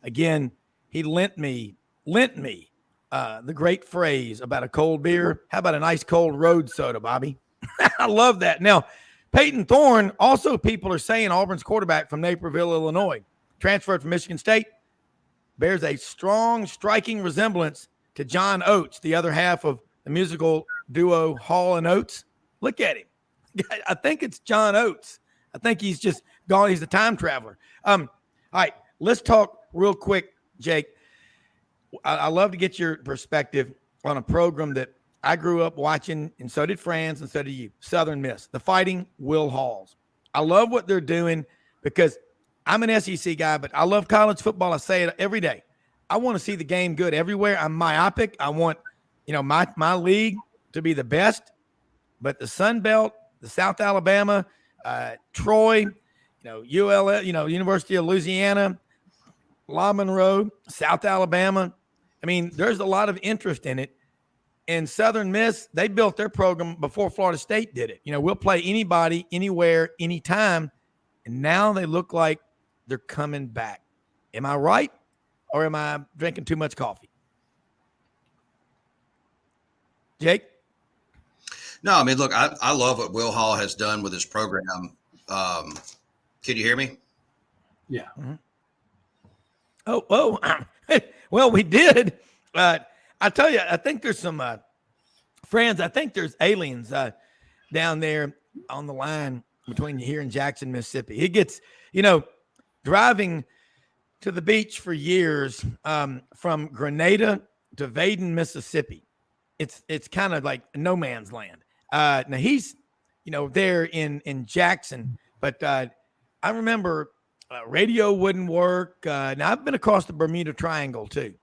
Again, he lent me the great phrase about a cold beer. How about an ice cold road soda, Bobby? I love that. Now, Peyton Thorne, also people are saying Auburn's quarterback from Naperville, Illinois, transferred from Michigan State, bears a strong, striking resemblance to John Oates, the other half of the musical duo Hall and Oates. Look at him. I think it's John Oates. I think he's just gone. He's a time traveler. All right, let's talk real quick, Jake. I love to get your perspective on a program that I grew up watching, and so did Franz, and so did you, Southern Miss, the Fighting Will Halls. I love what they're doing because I'm an SEC guy, but I love college football. I say it every day. I want to see the game good everywhere. I'm myopic. I want, my league to be the best. But the Sun Belt, the South Alabama, Troy, ULL, University of Louisiana, La Monroe, South Alabama. I mean, there's a lot of interest in it. And Southern Miss, they built their program before Florida State did it. We'll play anybody, anywhere, anytime. And now they look like they're coming back. Am I right? Or am I drinking too much coffee? Jake? No, I mean, look, I love what Will Hall has done with his program. Can you hear me? Yeah. Mm-hmm. Oh, well, we did. I tell you, I think there's some friends. I think there's aliens down there on the line between here and Jackson, Mississippi. It gets, driving to the beach for years from Grenada to Vaden, Mississippi. It's kind of like no man's land. Now he's, there in Jackson, but I remember radio wouldn't work. Now I've been across the Bermuda Triangle too,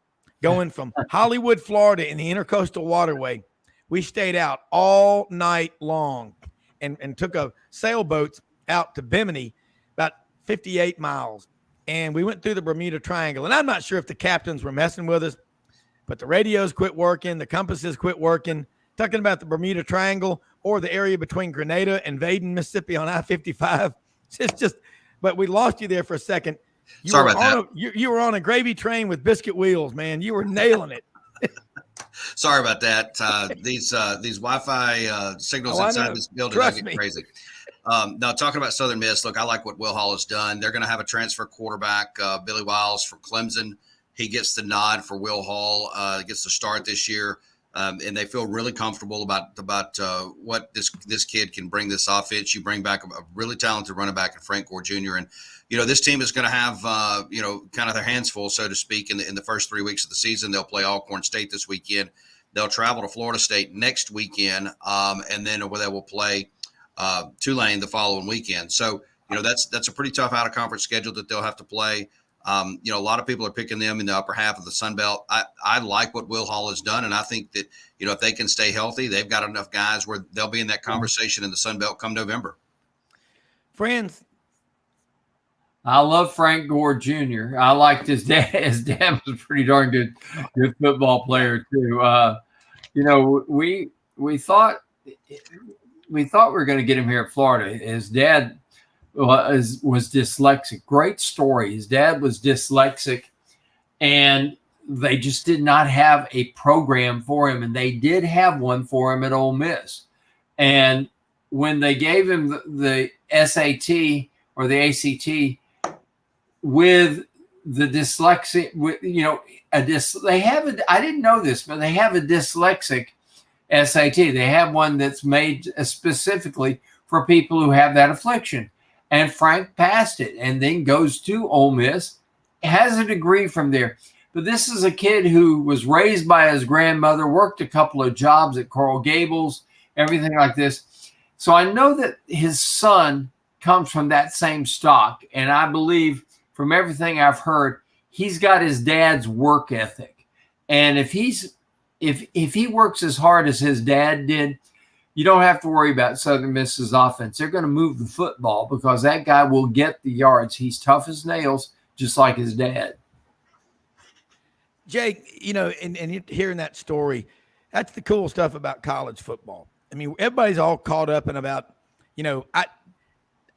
going from Hollywood, Florida in the Intercoastal Waterway. We stayed out all night long and took a sailboat out to Bimini, about 58 miles. And we went through the Bermuda Triangle. And I'm not sure if the captains were messing with us, but the radios quit working. The compasses quit working. Talking about the Bermuda Triangle or the area between Grenada and Vaden, Mississippi on I-55. It's just, but we lost you there for a second. Sorry about that. You were on a gravy train with biscuit wheels, man. You were nailing it. Sorry about that. These Wi-Fi signals inside this building get crazy. Now, talking about Southern Miss, look, I like what Will Hall has done. They're going to have a transfer quarterback, Billy Wiles from Clemson. He gets the nod for Will Hall, gets the start this year, and they feel really comfortable about what this kid can bring this offense. You bring back a really talented running back in Frank Gore Jr., and this team is going to have kind of their hands full, so to speak, in the first 3 weeks of the season. They'll play Alcorn State this weekend. They'll travel to Florida State next weekend, and then they will play Tulane the following weekend. So, that's a pretty tough out-of-conference schedule that they'll have to play. A lot of people are picking them in the upper half of the Sun Belt. I like what Will Hall has done, and I think that if they can stay healthy, they've got enough guys where they'll be in that conversation in the Sun Belt come November. Friends, I love Frank Gore Jr. I liked his dad. His dad was a pretty darn good football player too. We thought we were going to get him here at Florida. His dad was dyslexic. Great story. His dad was dyslexic, and they just did not have a program for him. And they did have one for him at Ole Miss. And when they gave him the SAT or the ACT with the dyslexic, I didn't know this, but they have a dyslexic SAT. They have one that's made specifically for people who have that affliction. And Frank passed it and then goes to Ole Miss, has a degree from there. But this is a kid who was raised by his grandmother, worked a couple of jobs at Coral Gables, everything like this. So I know that his son comes from that same stock. And I believe from everything I've heard, he's got his dad's work ethic. And if he works as hard as his dad did, you don't have to worry about Southern Miss's offense. They're going to move the football because that guy will get the yards. He's tough as nails, just like his dad. Jake, and hearing that story, that's the cool stuff about college football. I mean, everybody's all caught up in about,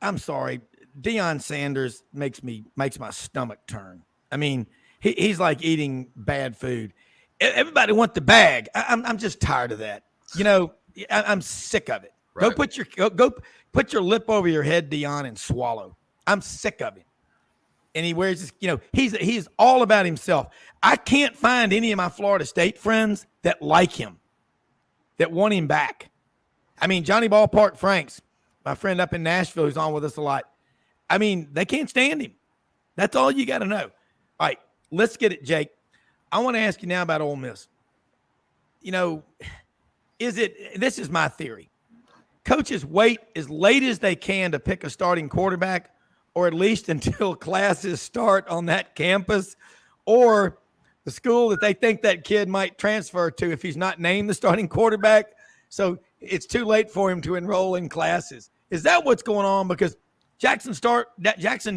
I'm sorry, Deion Sanders makes my stomach turn. I mean, he's like eating bad food. Everybody wants the bag. I'm just tired of that. I'm sick of it. Right. Go put your lip over your head, Deion, and swallow. I'm sick of it. And he wears this, he's all about himself. I can't find any of my Florida State friends that like him, that want him back. I mean, Johnny Ballpark Franks, my friend up in Nashville who's on with us a lot. I mean, they can't stand him. That's all you got to know. All right, let's get it, Jake. I want to ask you now about Ole Miss. This is my theory. Coaches wait as late as they can to pick a starting quarterback, or at least until classes start on that campus or the school that they think that kid might transfer to if he's not named the starting quarterback. So it's too late for him to enroll in classes. Is that what's going on? Because Jackson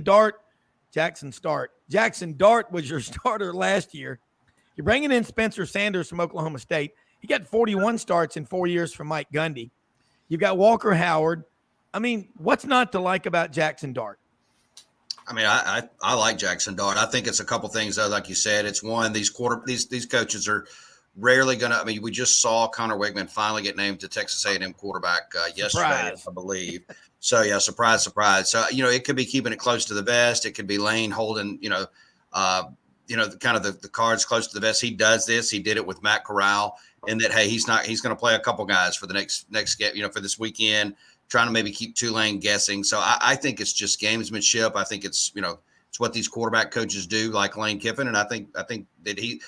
Dart was your starter last year. You're bringing in Spencer Sanders from Oklahoma State. He got 41 starts in 4 years from Mike Gundy. You've got Walker Howard. I mean, what's not to like about Jackson Dart? I mean, I like Jackson Dart. I think it's a couple things, though, like you said. It's one, these coaches are rarely going to – I mean, we just saw Connor Wigman finally get named to Texas A&M quarterback yesterday, I believe. So, yeah, surprise. So, it could be keeping it close to the vest. It could be Lane holding, kind of the cards close to the vest. He does this. He did it with Matt Corral. And that, hey, he's going to play a couple guys for the next game, for this weekend, trying to maybe keep Tulane guessing. So I think it's just gamesmanship. I think it's, it's what these quarterback coaches do, like Lane Kiffin. And I think that he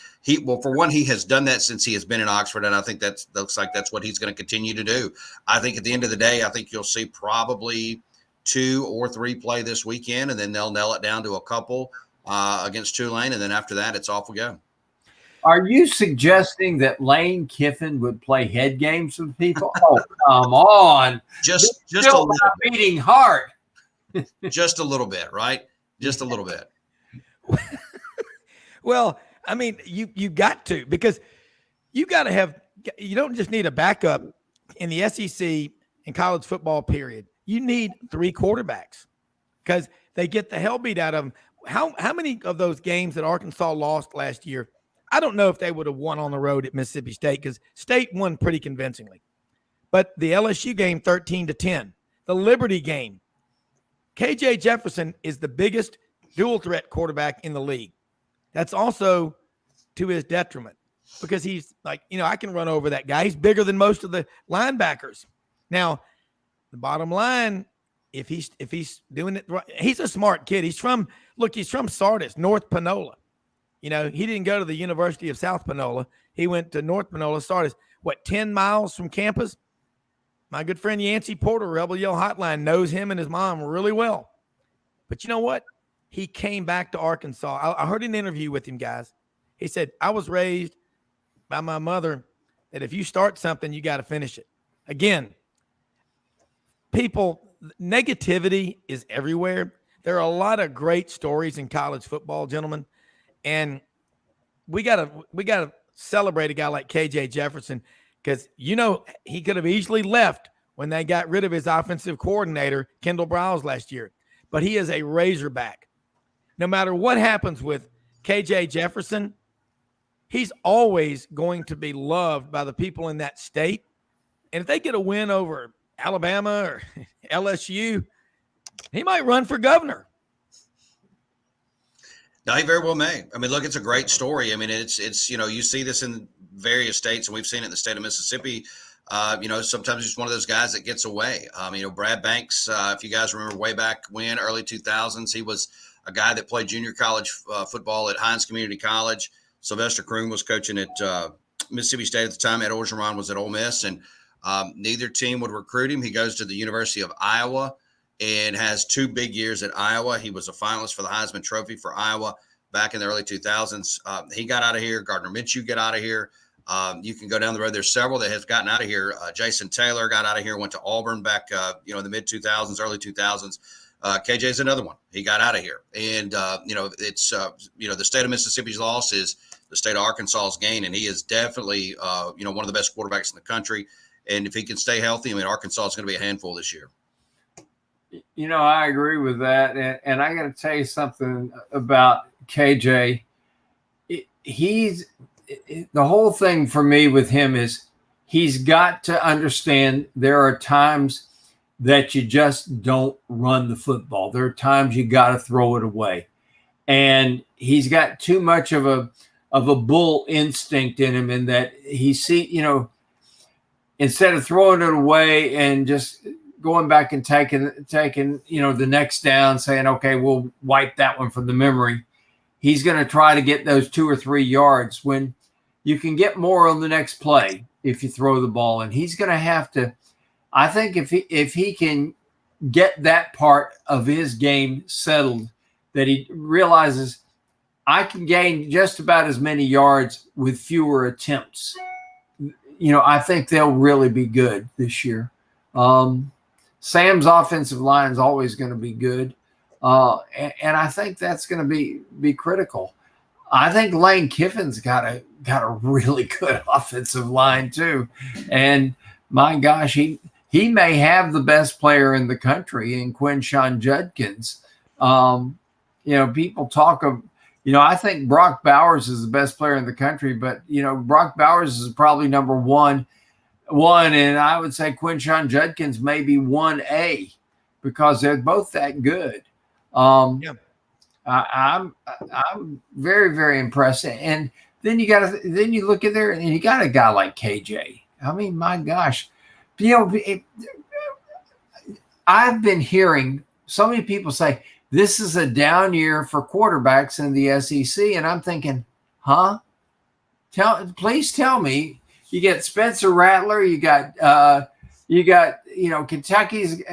for one, he has done that since he has been in Oxford. And I think that looks like that's what he's going to continue to do. I think at the end of the day, I think you'll see probably 2 or 3 play this weekend, and then they'll nail it down to a couple against Tulane. And then after that, it's off we go. Are you suggesting that Lane Kiffin would play head games with people? Oh, come on. Just a little beating heart. Just a little bit, right? Just a little bit. Well, I mean, you got to, because you got to have – you don't just need a backup in the SEC and college football period. You need 3 quarterbacks because they get the hell beat out of them. How many of those games that Arkansas lost last year – I don't know if they would have won on the road at Mississippi State because State won pretty convincingly. But the LSU game, 13-10. The Liberty game, KJ Jefferson is the biggest dual threat quarterback in the league. That's also to his detriment because he's like, I can run over that guy. He's bigger than most of the linebackers. Now, the bottom line, if he's doing it right, he's a smart kid. He's from Sardis, North Panola. He didn't go to the University of South Panola. He went to North Panola, Sardis, 10 miles from campus? My good friend Yancey Porter, Rebel Yell Hotline, knows him and his mom really well. But you know what? he came back to Arkansas. I heard an interview with him, guys. He said, I was raised by my mother that if you start something, you got to finish it. Again, people, negativity is everywhere. There are a lot of great stories in college football, gentlemen, and we gotta celebrate a guy like KJ Jefferson, because he could have easily left when they got rid of his offensive coordinator, Kendall Browse, last year. But he is a Razorback. No matter what happens with KJ Jefferson, he's always going to be loved by the people in that state. And if they get a win over Alabama or LSU, he might run for governor. No, he very well may. I mean, look, it's a great story. I mean, it's you see this in various states, and we've seen it in the state of Mississippi. Sometimes he's one of those guys that gets away. Brad Banks, if you guys remember way back when, early 2000s, he was a guy that played junior college football at Hines Community College. Sylvester Croom was coaching at Mississippi State at the time. Ed Orgeron was at Ole Miss, and neither team would recruit him. He goes to the University of Iowa and has 2 big years at Iowa. He was a finalist for the Heisman Trophy for Iowa back in the early 2000s. He got out of here. Gardner Minshew got out of here. You can go down the road. There's several that have gotten out of here. Jason Taylor got out of here, went to Auburn back, in the mid 2000s, early 2000s. KJ is another one. He got out of here. And, it's, the state of Mississippi's loss is the state of Arkansas's gain. And he is definitely, one of the best quarterbacks in the country. And if he can stay healthy, Arkansas is going to be a handful this year. I agree with that. And I got to tell you something about KJ. The whole thing for me with him is he's got to understand there are times that you just don't run the football. There are times you got to throw it away. And he's got too much of a bull instinct in him, in that instead of throwing it away and just going back and taking the next down, saying, okay, we'll wipe that one from the memory, he's going to try to get those 2 or 3 yards when you can get more on the next play if you throw the ball. And he's going to have to, I think if he can get that part of his game settled, that he realizes I can gain just about as many yards with fewer attempts, I think they'll really be good this year. Sam's offensive line is always going to be good. And I think that's going to be critical. I think Lane Kiffin's got a really good offensive line too. And my gosh, he may have the best player in the country in Quinshon Judkins. People talk of, I think Brock Bowers is the best player in the country, but Brock Bowers is probably number one, and I would say Quinshon Judkins may be 1A because they're both that good. I'm very, very impressed. And then you look at there and you got a guy like KJ. I mean, my gosh, I've been hearing so many people say this is a down year for quarterbacks in the SEC, and I'm thinking, huh? Please tell me. You get Spencer Rattler. You got Kentucky.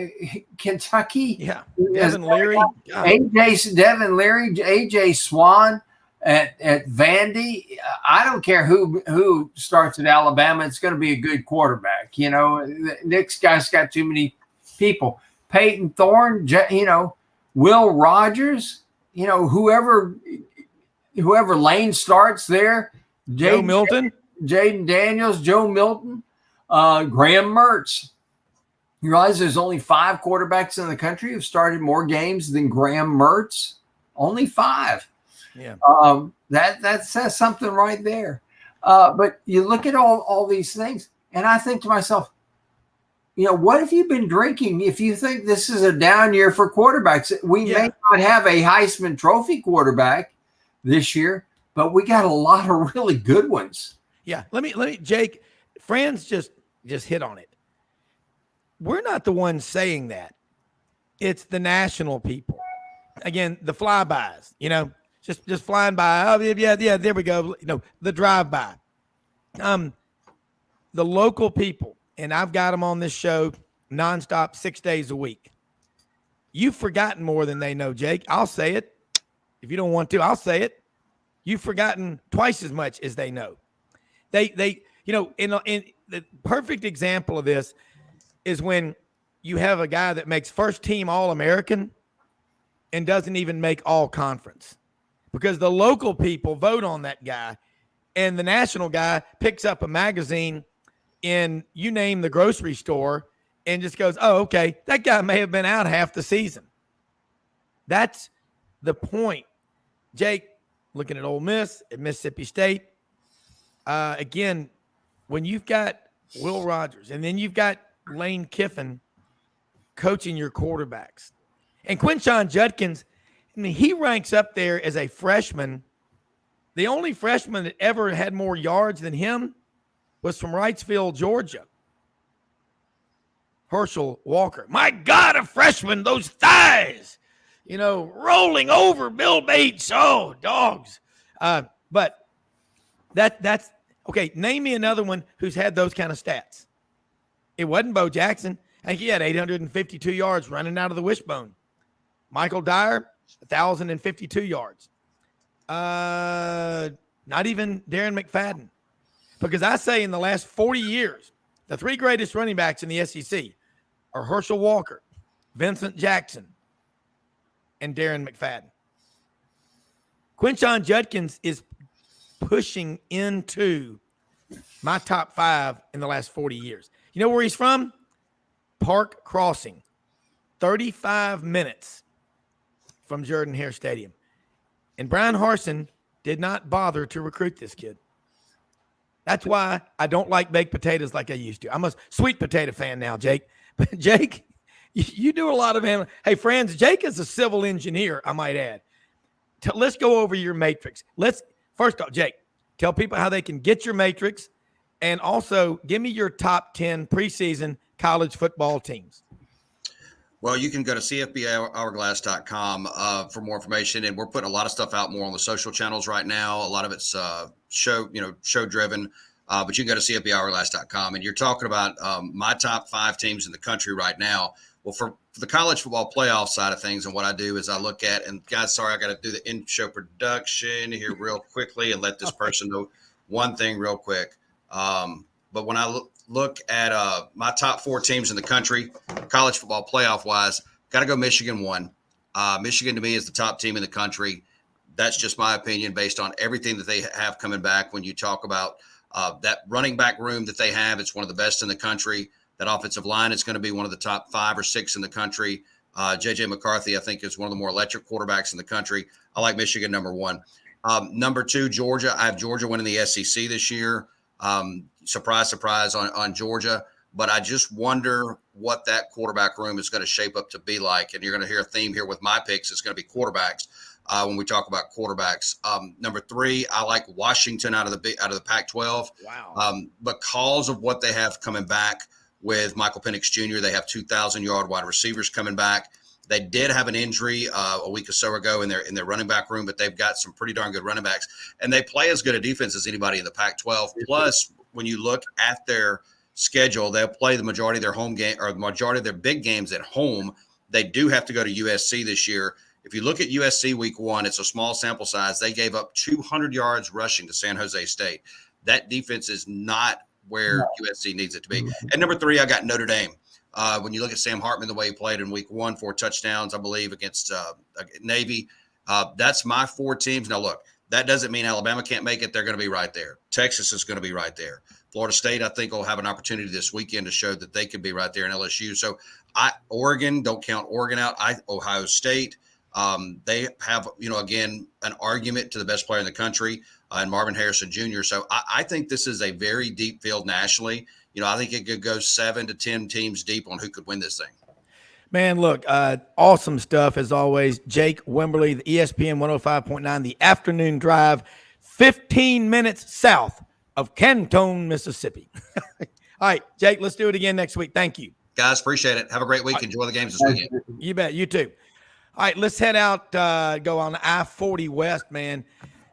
Yeah, Devin Leary. Devin Leary, AJ Swan at Vandy. I don't care who starts at Alabama. It's going to be a good quarterback. Nick's guy's got too many people. Peyton Thorne. Will Rogers. Whoever Lane starts there. Joe Milton. Jaden Daniels, Joe Milton, Graham Mertz. You realize there's only 5 quarterbacks in the country who've started more games than Graham Mertz? Only 5. Yeah. That says something right there. But you look at all these things, and I think to myself, what have you been drinking if you think this is a down year for quarterbacks? We may not have a Heisman Trophy quarterback this year, but we got a lot of really good ones. Yeah, let me, Jake. Franz just hit on it. We're not the ones saying that. It's the national people. Again, the flybys. Just flying by. Oh yeah. There we go. The drive-by. The local people, and I've got them on this show nonstop, 6 days a week. You've forgotten more than they know, Jake. I'll say it. if you don't want to, I'll say it. You've forgotten twice as much as they know. They in the perfect example of this is when you have a guy that makes first team All-American and doesn't even make all conference because the local people vote on that guy and the national guy picks up a magazine in you name the grocery store and just goes, oh, okay, that guy may have been out half the season. That's the point. Jake, looking at Ole Miss, at Mississippi State, again, when you've got Will Rogers and then you've got Lane Kiffin coaching your quarterbacks, and Quinshon Judkins, I mean, he ranks up there as a freshman. The only freshman that ever had more yards than him was from Wrightsville, Georgia. Herschel Walker. My God, a freshman, those thighs, rolling over Bill Bates. Oh, dogs. But that's okay. Name me another one who's had those kind of stats. It wasn't Bo Jackson. I think he had 852 yards running out of the wishbone. Michael Dyer, 1,052 yards. Not even Darren McFadden. Because I say in the last 40 years, the three greatest running backs in the SEC are Herschel Walker, Vincent Jackson, and Darren McFadden. Quinshon Judkins is pushing into my top 5 in the last 40 years. You know where he's from? Park Crossing, 35 minutes from Jordan-Hare Stadium. And Brian Harsin did not bother to recruit this kid. That's why I don't like baked potatoes like I used to. I'm a sweet potato fan now, Jake. But Jake, you do a lot of analysis. Hey, Franz, Jake is a civil engineer, I might add. Let's go over your matrix. First off, Jake, tell people how they can get your matrix, and also give me your top 10 preseason college football teams. Well, you can go to cfbhourglass.com for more information, and we're putting a lot of stuff out more on the social channels right now. A lot of it's show driven, but you can go to cfbhourglass.com, and you're talking about my top 5 teams in the country right now. Well, for the college football playoff side of things, and what I do is I look at, and guys, sorry, I got to do the in-show production here real quickly and let this person know one thing real quick. But when I look at my top 4 teams in the country, college football playoff wise, got to go Michigan 1. Michigan to me is the top team in the country. That's just my opinion based on everything that they have coming back. When you talk about that running back room that they have, it's one of the best in the country. That offensive line is going to be one of the top 5 or 6 in the country. J.J. McCarthy, I think, is one of the more electric quarterbacks in the country. I like Michigan number 1. Number 2, Georgia. I have Georgia winning the SEC this year. Surprise, surprise on Georgia. But I just wonder what that quarterback room is going to shape up to be like. And you're going to hear a theme here with my picks. It's going to be quarterbacks when we talk about quarterbacks. Number 3, I like Washington out of the Pac-12. Wow. Because of what they have coming back with Michael Penix Jr., they have 2,000-yard wide receivers coming back. They did have an injury a week or so ago in their running back room, but they've got some pretty darn good running backs. And they play as good a defense as anybody in the Pac-12. Plus, when you look at their schedule, they'll play the majority of their home game or the majority of their big games at home. They do have to go to USC this year. If you look at USC week 1, it's a small sample size. They gave up 200 yards rushing to San Jose State. That defense is not where USC needs it to be. And number 3, I got Notre Dame. When you look at Sam Hartman, the way he played in week 1, 4 touchdowns, I believe, against Navy. That's my 4 teams. Now, look, that doesn't mean Alabama can't make it. They're going to be right there. Texas is going to be right there. Florida State, I think, will have an opportunity this weekend to show that they can be right there in LSU. So Oregon, don't count Oregon out. Ohio State, they have, again, an argument to the best player in the country and Marvin Harrison Jr. So I think this is a very deep field nationally. I think it could go 7 to 10 teams deep on who could win this thing. Man, look, awesome stuff as always. Jake Wimberly, the ESPN 105.9, the afternoon drive, 15 minutes south of Canton, Mississippi. All right, Jake, let's do it again next week. Thank you. Guys, appreciate it. Have a great week. Right. Enjoy the games this weekend. You bet. You too. All right, let's head out, go on I-40 West, man.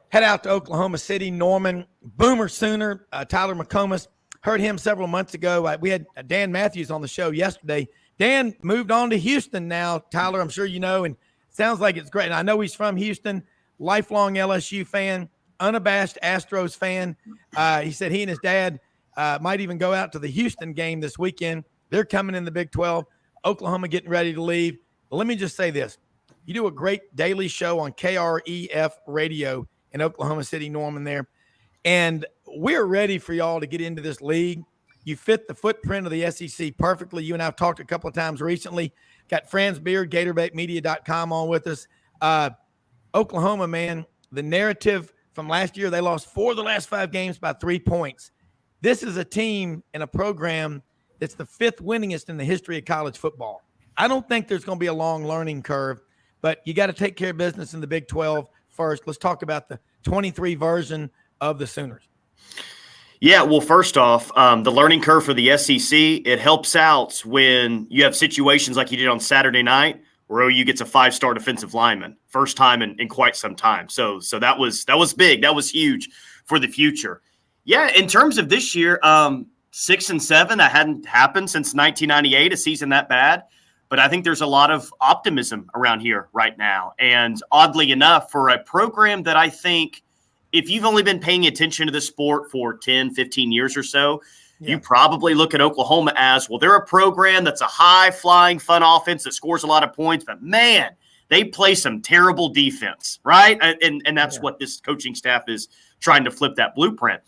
Head out to Oklahoma City, Norman, Boomer Sooner, Tyler McComas. Heard him several months ago. We had Dan Matthews on the show yesterday. Dan moved on to Houston now, Tyler, I'm sure you know, and sounds like it's great. And I know he's from Houston. lifelong LSU fan, unabashed Astros fan. He said he and his dad might even go out to the Houston game this weekend. They're coming in the Big 12. Oklahoma getting ready to leave. But let me just say this. You do a great daily show on KREF radio in Oklahoma City, Norman there. And we're ready for y'all to get into this league. You fit the footprint of the SEC perfectly. You and I have talked a couple of times recently. Got Franz Beard, GatorBaitMedia.com on with us. Oklahoma, man, the narrative from last year, they lost 4 of the last 5 games by 3 points. This is a team and a program that's the 5th winningest in the history of college football. I don't think there's going to be a long learning curve, but you got to take care of business in the Big 12 first. Let's talk about the 23 version of the Sooners. Yeah, well, first off, the learning curve for the SEC, it helps out when you have situations like you did on Saturday night where OU gets a 5-star defensive lineman, first time in quite some time. So that was big. That was huge for the future. Yeah, in terms of this year, 6-7, that hadn't happened since 1998, a season that bad. But I think there's a lot of optimism around here right now. And oddly enough, for a program that I think, if you've only been paying attention to the sport for 10, 15 years or so, you probably look at Oklahoma as, well, they're a program that's a high-flying, fun offense that scores a lot of points. But, man, they play some terrible defense, right? And that's what this coaching staff is trying to flip that blueprint.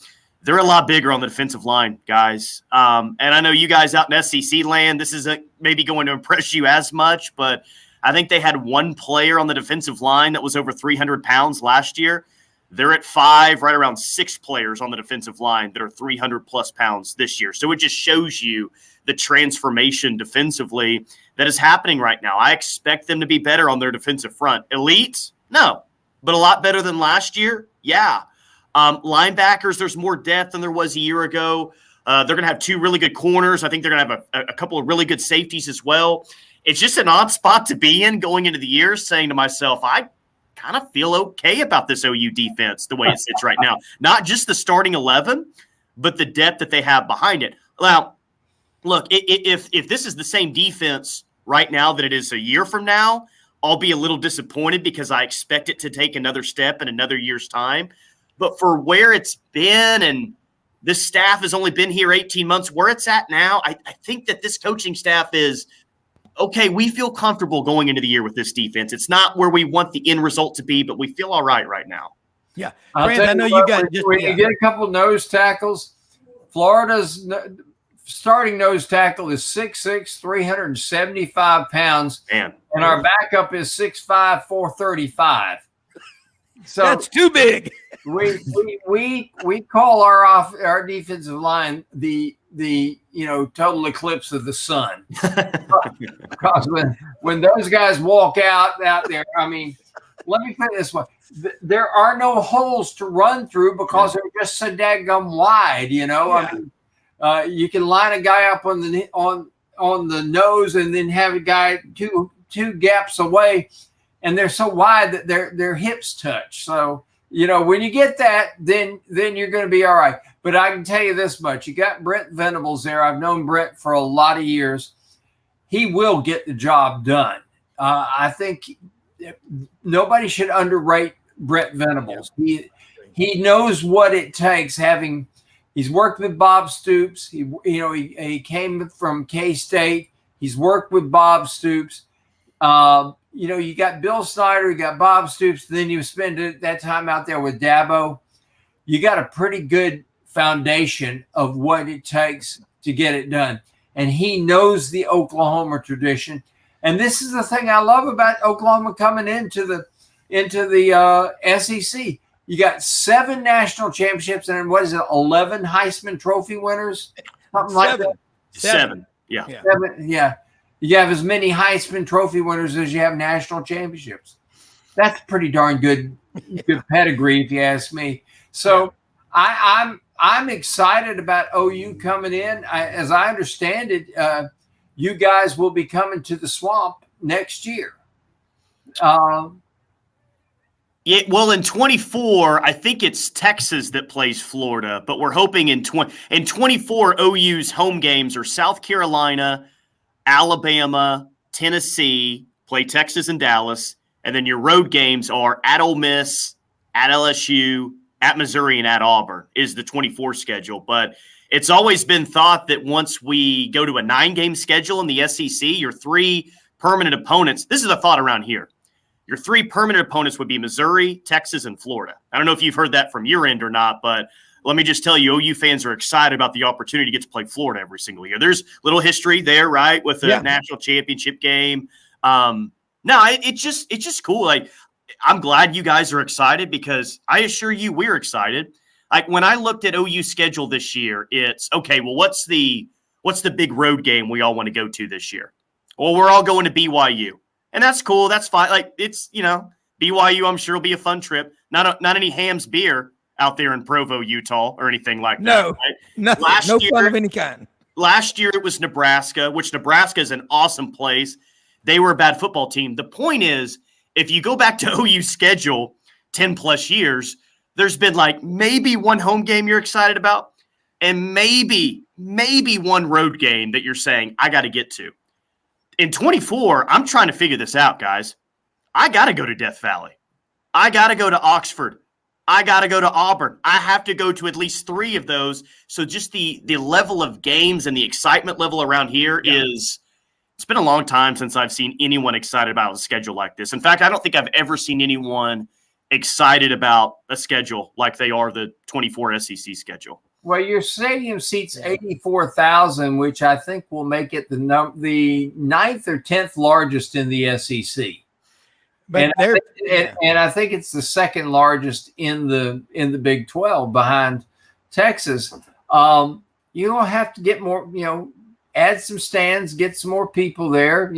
They're a lot bigger on the defensive line, guys. And I know you guys out in SEC land, this isn't maybe going to impress you as much, but I think they had one player on the defensive line that was over 300 pounds last year. They're at 5, right around 6 players on the defensive line that are 300-plus pounds this year. So it just shows you the transformation defensively that is happening right now. I expect them to be better on their defensive front. Elite? No. But a lot better than last year? Yeah. Linebackers, there's more depth than there was a year ago. They're going to have 2 really good corners. I think they're going to have a couple of really good safeties as well. It's just an odd spot to be in going into the year, saying to myself, I kind of feel okay about this OU defense the way it sits right now. Not just the starting 11, but the depth that they have behind it. Now, look, if this is the same defense right now that it is a year from now, I'll be a little disappointed because I expect it to take another step in another year's time. But for where it's been, and this staff has only been here 18 months, where it's at now, I think that this coaching staff is – okay, we feel comfortable going into the year with this defense. It's not where we want the end result to be, but we feel all right now. Yeah. Franz, I know you got – when you get a couple nose tackles, Florida's starting nose tackle is 6'6", 375 pounds. Man. And our backup is 6'5", 435. So that's too big. we call our defensive line the total eclipse of the sun. Because when those guys walk out there, I mean, let me put it this way: there are no holes to run through because they're just so daggum wide. I mean, you can line a guy up on the nose and then have a guy two gaps away. And they're so wide that their hips touch. So, when you get that, then you're going to be all right. But I can tell you this much. You got Brent Venables there. I've known Brent for a lot of years. He will get the job done. I think nobody should underrate Brent Venables. He knows what it takes. He's worked with Bob Stoops. He came from K-State. He's worked with Bob Stoops. You got Bill Snyder, you got Bob Stoops, then you spend that time out there with Dabo. You got a pretty good foundation of what it takes to get it done. And he knows the Oklahoma tradition. And this is the thing I love about Oklahoma coming into the SEC. You got 7 national championships and 11 Heisman Trophy winners? Something like that. 7. Yeah. 7, yeah. You have as many Heisman Trophy winners as you have national championships. That's pretty darn good pedigree, if you ask me. So I'm excited about OU coming in. As I understand it, you guys will be coming to the Swamp next year. Yeah, well, in 24, I think it's Texas that plays Florida, but we're hoping in 24, OU's home games are South Carolina, Alabama, Tennessee, play Texas and Dallas, And then your road games are at Ole Miss, at LSU, at Missouri, and at Auburn is the 24 schedule. But it's always been thought that once we go to a 9-game schedule in the SEC, your 3 permanent opponents, this is a thought around here, your 3 permanent opponents would be Missouri, Texas, and Florida. I don't know if you've heard that from your end or not, but let me just tell you, OU fans are excited about the opportunity to get to play Florida every single year. There's little history there, right, with the national championship game. It's just cool. Like, I'm glad you guys are excited because I assure you we're excited. Like, when I looked at OU's schedule this year, it's okay. Well, what's the big road game we all want to go to this year? Well, we're all going to BYU, and that's cool. That's fine. Like, it's, BYU, I'm sure will be a fun trip. Not any Ham's beer out there in Provo, Utah, or anything like that. No, right? nothing. No fun of any kind. Last year it was Nebraska, which Nebraska is an awesome place. They were a bad football team. The point is, if you go back to OU's schedule 10 plus years, there's been like maybe one home game you're excited about and maybe one road game that you're saying, I got to get to. In 24, I'm trying to figure this out, guys. I got to go to Death Valley. I got to go to Oxford. I got to go to Auburn. I have to go to at least 3 of those. So just the level of games and the excitement level around here is – it's been a long time since I've seen anyone excited about a schedule like this. In fact, I don't think I've ever seen anyone excited about a schedule like they are the 24 SEC schedule. Well, your stadium seats 84,000, which I think will make it the 9th or 10th largest in the SEC. But and I think it's the 2nd largest in the Big 12 behind Texas. You're going to have to get more, add some stands, get some more people there.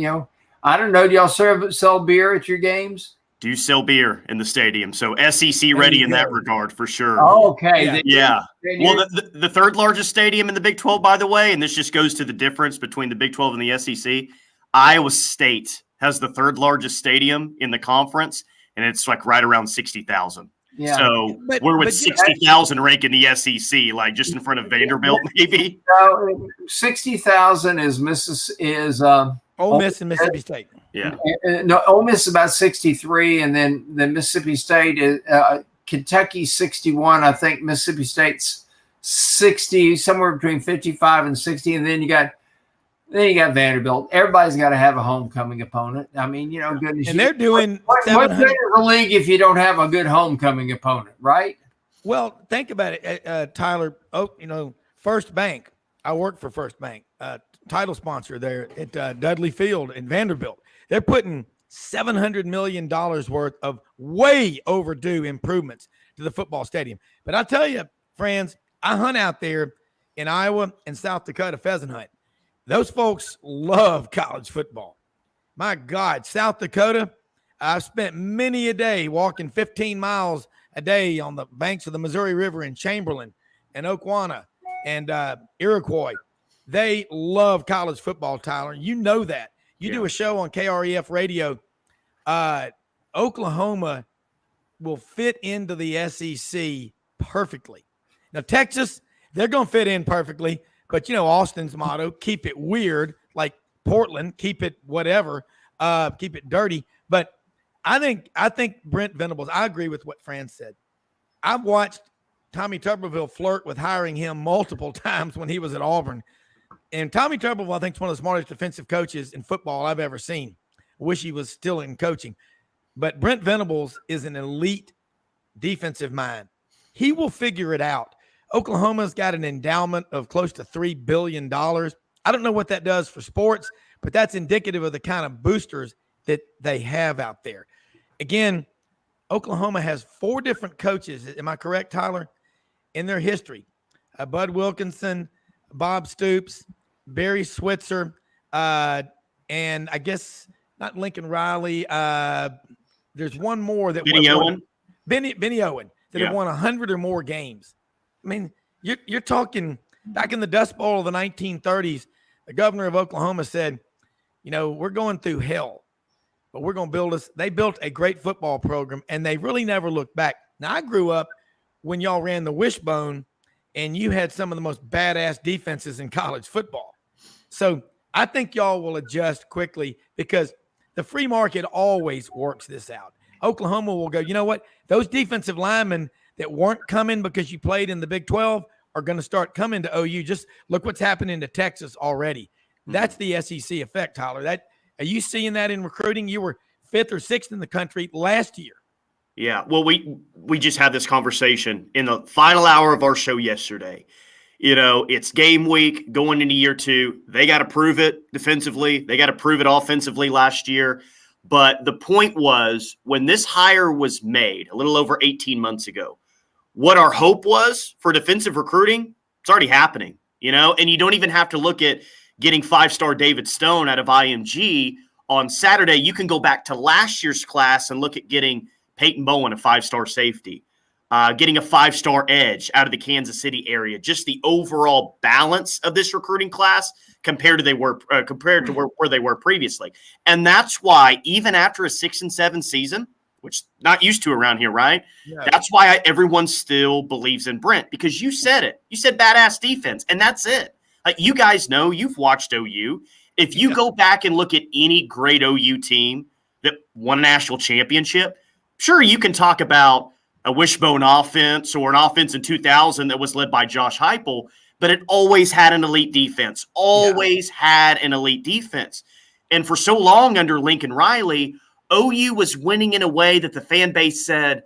I don't know. Do y'all sell beer at your games? Do sell beer in the stadium. So SEC ready in that regard for sure. Oh, okay. Yeah. Well, the 3rd largest stadium in the Big 12, by the way, and this just goes to the difference between the Big 12 and the SEC, Iowa State has the 3rd largest stadium in the conference, and it's like right around 60,000. Yeah. So we're with 60,000 rank in the SEC, like just in front of Vanderbilt, maybe. 60,000 is Ole Miss and Mississippi State. Yeah. No, Ole Miss is about 63, and then Mississippi State is Kentucky 61. I think Mississippi State's 60, somewhere between 55 and 60, and then you got Vanderbilt. Everybody's got to have a homecoming opponent. I mean, goodness. And they're doing what good is a league if you don't have a good homecoming opponent, right? Well, think about it, Tyler. First Bank. I work for First Bank, title sponsor there at Dudley Field in Vanderbilt. They're putting $700 million worth of way overdue improvements to the football stadium. But I'll tell you, Franz, I hunt out there in Iowa and South Dakota pheasant hunt. Those folks love college football. My God, South Dakota, I've spent many a day walking 15 miles a day on the banks of the Missouri River in Chamberlain and Oquana and Iroquois. They love college football, Tyler. You know that. You do a show on KREF radio. Oklahoma will fit into the SEC perfectly. Now, Texas, they're going to fit in perfectly. But, Austin's motto, keep it weird, like Portland, keep it whatever, keep it dirty. But I think Brent Venables, I agree with what Franz said. I've watched Tommy Tuberville flirt with hiring him multiple times when he was at Auburn. And Tommy Tuberville, I think, is one of the smartest defensive coaches in football I've ever seen. I wish he was still in coaching. But Brent Venables is an elite defensive mind. He will figure it out. Oklahoma's got an endowment of close to $3 billion. I don't know what that does for sports, but that's indicative of the kind of boosters that they have out there. Again, Oklahoma has 4 different coaches. Am I correct, Tyler? In their history. Bud Wilkinson, Bob Stoops, Barry Switzer, and I guess not Lincoln Riley. There's one more that Benny Owen. Benny Owen that have won 100 or more games. I mean, you're talking back in the Dust Bowl of the 1930s, the governor of Oklahoma said, we're going through hell, but we're going to build us. They built a great football program, and they really never looked back. Now, I grew up when y'all ran the wishbone, and you had some of the most badass defenses in college football. So I think y'all will adjust quickly because the free market always works this out. Oklahoma will go, you know what? Those defensive linemen that weren't coming because you played in the Big 12 are going to start coming to OU. Just look what's happening to Texas already. That's the SEC effect, Tyler. Are you seeing that in recruiting? You were 5th or 6th in the country last year. Yeah. Well, we just had this conversation in the final hour of our show yesterday. You know, it's game week going into year 2. They got to prove it defensively. They got to prove it offensively last year. But the point was, when this hire was made a little over 18 months ago, what our hope was for defensive recruiting, it's already happening, you know, and you don't even have to look at getting 5-star David Stone out of IMG on Saturday. You can go back to last year's class and look at getting Peyton Bowen, a 5-star safety, getting a 5-star edge out of the Kansas City area. Just the overall balance of this recruiting class compared to where they were previously. And that's why even after a 6-7 season, which not used to around here, right? Yeah. That's why everyone still believes in Brent, because you said it. You said badass defense, and that's it. You guys know, you've watched OU. If you go back and look at any great OU team that won a national championship, sure, you can talk about a wishbone offense or an offense in 2000 that was led by Josh Heupel, but it always had an elite defense, had an elite defense. And for so long under Lincoln Riley, OU was winning in a way that the fan base said,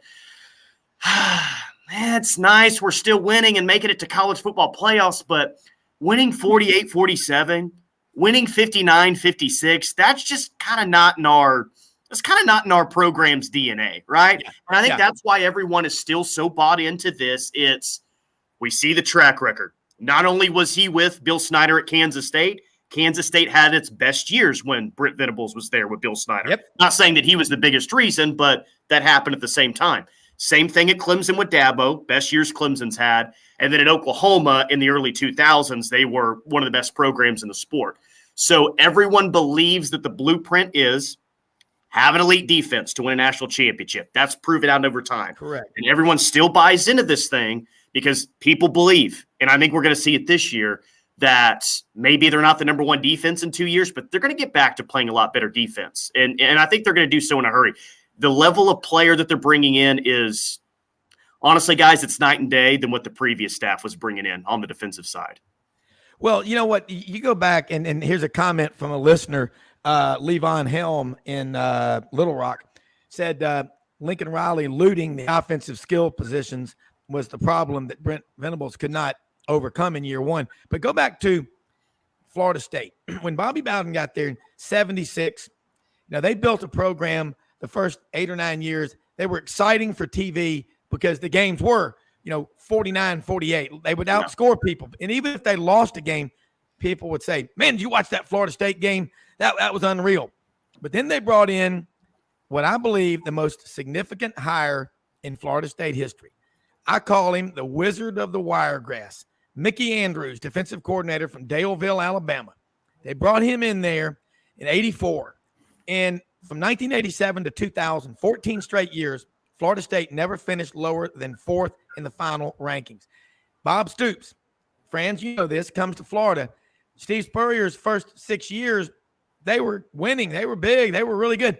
it's nice, we're still winning and making it to college football playoffs, but winning 48-47, winning 59-56, that's just kind of not in our program's DNA, right? Yeah. And I think that's why everyone is still so bought into this. We see the track record. Not only was he with Bill Snyder at Kansas State had its best years when Brent Venables was there with Bill Snyder. Yep. Not saying that he was the biggest reason, but that happened at the same time. Same thing at Clemson with Dabo, best years Clemson's had. And then at Oklahoma in the early 2000s, they were one of the best programs in the sport. So everyone believes that the blueprint is have an elite defense to win a national championship. That's proven out over time. Correct. And everyone still buys into this thing because people believe, and I think we're going to see it this year, that maybe they're not the number 1 defense in 2 years, but they're going to get back to playing a lot better defense. And I think they're going to do so in a hurry. The level of player that they're bringing in is, honestly, guys, it's night and day than what the previous staff was bringing in on the defensive side. Well, you know what? You go back, and here's a comment from a listener, Levon Helm in Little Rock, said Lincoln Riley looting the offensive skill positions was the problem that Brent Venables could not overcome in year 1. But go back to Florida State. When Bobby Bowden got there in 76, now they built a program the first 8 or 9 years. They were exciting for TV because the games were, 49-48. They would outscore people. And even if they lost a game, people would say, man, did you watch that Florida State game? That was unreal. But then they brought in what I believe the most significant hire in Florida State history. I call him the Wizard of the Wiregrass. Mickey Andrews, defensive coordinator from Daleville, Alabama. They brought him in there in 84. And from 1987 to 2000, 14 straight years, Florida State never finished lower than 4th in the final rankings. Bob Stoops, Franz, you know this, comes to Florida. Steve Spurrier's first 6 years, they were winning. They were big. They were really good.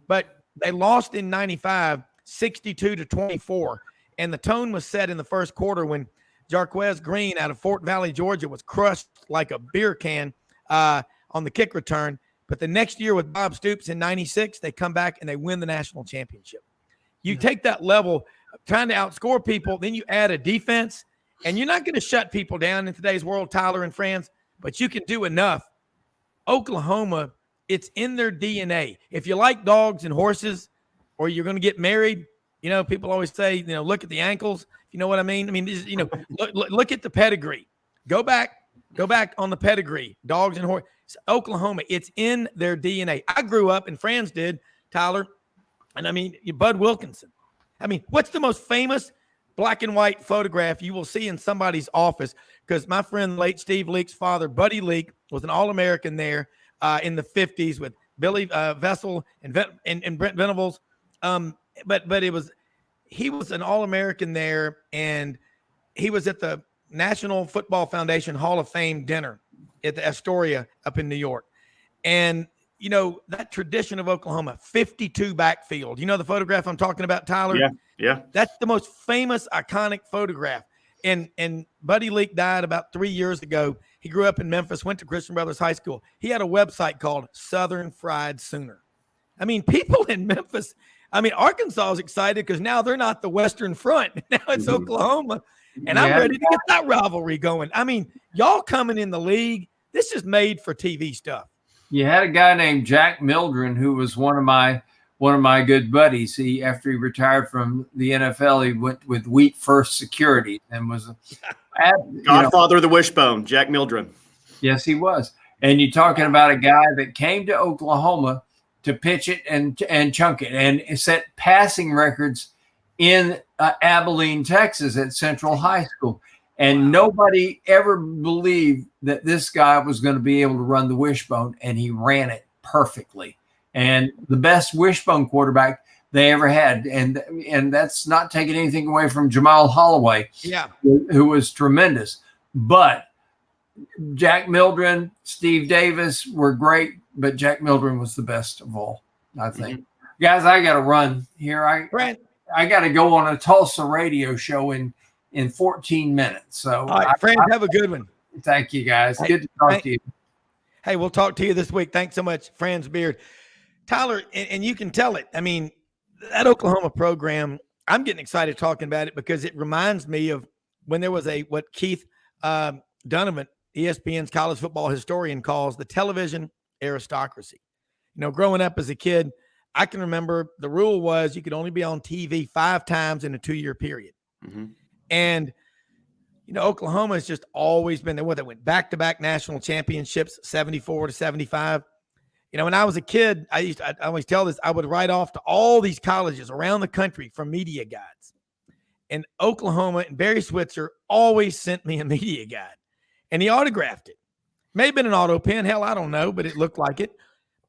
But they lost in 95, 62-24. And the tone was set in the first quarter when Jarquez Green out of Fort Valley, Georgia, was crushed like a beer can on the kick return. But the next year with Bob Stoops in 96, they come back and they win the national championship. You take that level of trying to outscore people, then you add a defense, and you're not going to shut people down in today's world, Tyler and Franz, but you can do enough. Oklahoma, it's in their DNA. If you like dogs and horses or you're going to get married, people always say, look at the ankles. You know what I mean? I mean, look at the pedigree. Go back on the pedigree, dogs and horses. Oklahoma, it's in their DNA. I grew up, and Franz did, Tyler, and I mean, Bud Wilkinson. I mean, what's the most famous black and white photograph you will see in somebody's office? Because my friend, late Steve Leake's father, Buddy Leake, was an All-American there in the 50s with Billy Vessel and Brent Venables. But he was an All-American there, and he was at the National Football Foundation Hall of Fame dinner at the Astoria up in New York. And you know, that tradition of Oklahoma, 52 backfield. You know the photograph I'm talking about, Tyler? Yeah, yeah. That's the most famous, iconic photograph. And Buddy Leak died about 3 years ago. He grew up in Memphis, went to Christian Brothers High School. He had a website called Southern Fried Sooner. I mean, people in Memphis, I mean, Arkansas is excited because now they're not the Western Front. Now it's Oklahoma. And I'm ready to get that rivalry going. I mean, y'all coming in the league, this is made for TV stuff. You had a guy named Jack Mildren who was one of my good buddies. He, after he retired from the NFL, he went with Wheat First Security and was Godfather of the Wishbone, Jack Mildren. Yes, he was. And you're talking about a guy that came to Oklahoma to pitch it and chunk it and set passing records in Abilene, Texas at Central High School. And nobody ever believed that this guy was going to be able to run the wishbone, and he ran it perfectly. And the best wishbone quarterback they ever had. And that's not taking anything away from Jamal Holloway, who was tremendous. But Jack Mildren, Steve Davis were great, but Jack Mildren was the best of all, I think. Guys, I got to run here. I got to go on a Tulsa radio show in 14 minutes. So, all right, Franz, have a good one. Thank you, guys. Good to talk to you. Hey, we'll talk to you this week. Thanks so much, Franz Beard. Tyler, and you can tell it. I mean, that Oklahoma program, I'm getting excited talking about it because it reminds me of when there was what Keith Donovan, ESPN's college football historian, calls the television aristocracy. You know, growing up as a kid, I can remember the rule was you could only be on TV 5 times in a 2-year period. And, you know, Oklahoma has just always been there. They went back-to-back national championships, 74 to 75. You know, when I was a kid, I always tell this, I would write off to all these colleges around the country for media guides. And Oklahoma and Barry Switzer always sent me a media guide. And he autographed it. May have been an auto pen. Hell, I don't know, but it looked like it.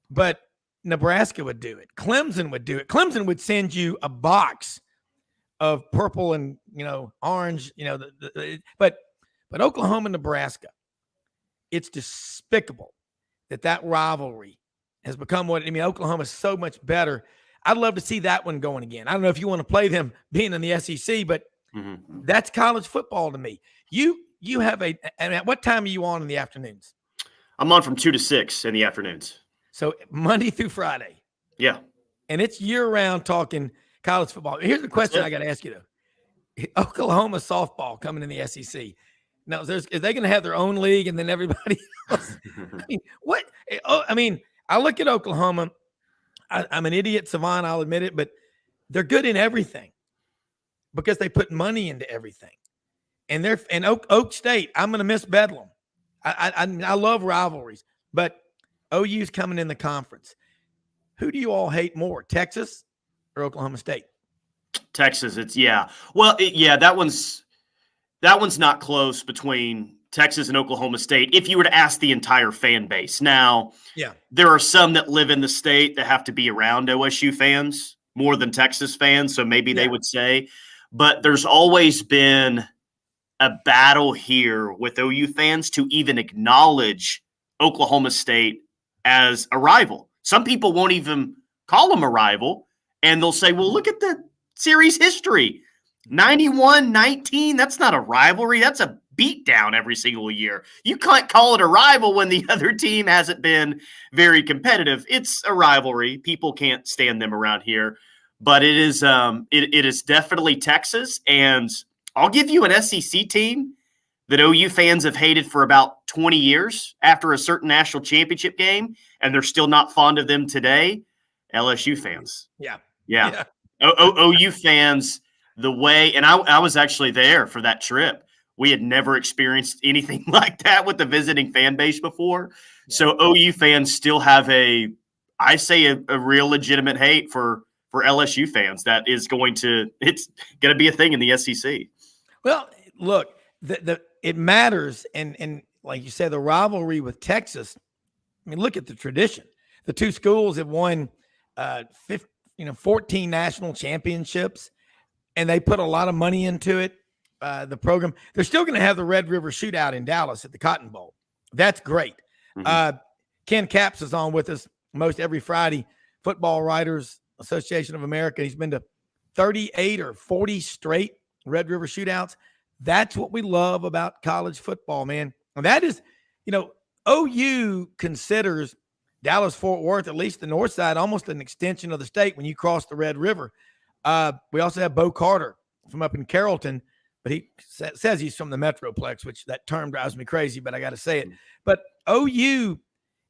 But Nebraska would do it. Clemson would do it. Clemson would send you a box of purple and, you know, orange, you know, but Oklahoma and Nebraska, it's despicable that rivalry has become what, I mean, Oklahoma is so much better. I'd love to see that one going again. I don't know if you want to play them being in the SEC, but that's college football to me. You have and what time are you on in the afternoons? I'm on from 2 to 6 in the afternoons. So Monday through Friday. Yeah. And it's year-round talking college football. Here's the question I got to ask you, though. Oklahoma softball coming in the SEC. Now, is they going to have their own league and then everybody else? I mean, what? I mean, I look at Oklahoma. I'm an idiot savant, I'll admit it, but they're good in everything because they put money into everything. And Oak State, I'm going to miss Bedlam. I love rivalries, but OU's coming in the conference. Who do you all hate more, Texas or Oklahoma State? Texas, Well, that one's not close between Texas and Oklahoma State if you were to ask the entire fan base. Now, there are some that live in the state that have to be around OSU fans more than Texas fans, so maybe they would say. But there's always been a battle here with OU fans to even acknowledge Oklahoma State as a rival. Some people won't even call them a rival, and they'll say, well, look at the series history. 91-19, that's not a rivalry. That's a beatdown every single year. You can't call it a rival when the other team hasn't been very competitive. It's a rivalry. People can't stand them around here. But it is definitely Texas, and I'll give you an SEC team that OU fans have hated for about 20 years after a certain national championship game, and they're still not fond of them today. LSU fans. Yeah. OU fans, the way, and I was actually there for that trip. We had never experienced anything like that with the visiting fan base before. Yeah. So OU fans still have a real legitimate hate for LSU fans. It's going to be a thing in the SEC. Well, look, it matters. And like you said, the rivalry with Texas, I mean, look at the tradition. The two schools have won 14 national championships, and they put a lot of money into it. The program, they're still going to have the Red River Shootout in Dallas at the Cotton Bowl. That's great. Mm-hmm. Ken Capps is on with us most every Friday, Football Writers Association of America. He's been to 38 or 40 straight Red River shootouts. That's what we love about college football, man. And that is, OU considers Dallas-Fort Worth, at least the north side, almost an extension of the state when you cross the Red River. We also have Bo Carter from up in Carrollton, but he says he's from the Metroplex, which that term drives me crazy, but I got to say it. But OU,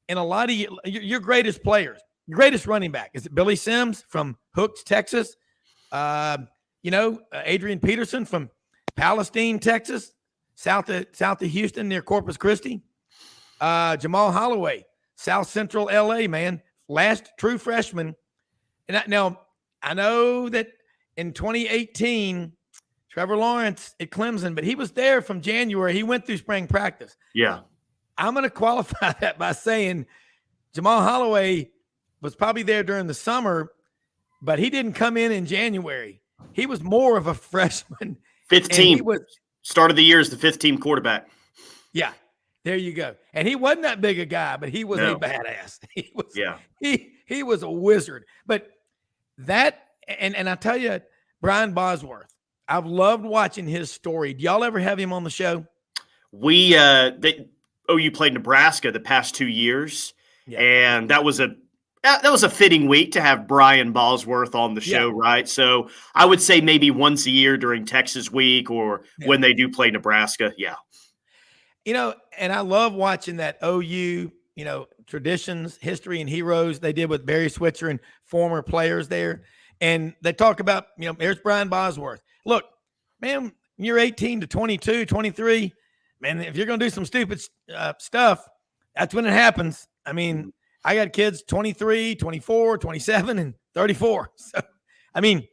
and a lot of your greatest players, your greatest running back, is it Billy Sims from Hooks, Texas? Adrian Peterson from Palestine, Texas, south of Houston near Corpus Christi. Jamal Holloway, South Central LA, man, last true freshman. And now I know that in 2018, Trevor Lawrence at Clemson, but he was there from January. He went through spring practice. Yeah. I'm going to qualify that by saying Jamal Holloway was probably there during the summer, but he didn't come in January. He was more of a freshman. 15. Start of the year as the 15 quarterback. Yeah, there you go. And he wasn't that big a guy, but he was a badass. He was a wizard. But that, and I tell you, Brian Bosworth, I've loved watching his story. Do y'all ever have him on the show? OU played Nebraska the past 2 years, and that was a fitting week to have Brian Bosworth on the show, right? So I would say maybe once a year during Texas week or when they do play Nebraska. Yeah. And I love watching that OU, traditions, history, and heroes they did with Barry Switzer and former players there. And they talk about, there's Brian Bosworth. Look, man, you're 18 to 22, 23. Man, if you're going to do some stupid stuff, that's when it happens. I mean, I got kids 23, 24, 27, and 34. So, I mean,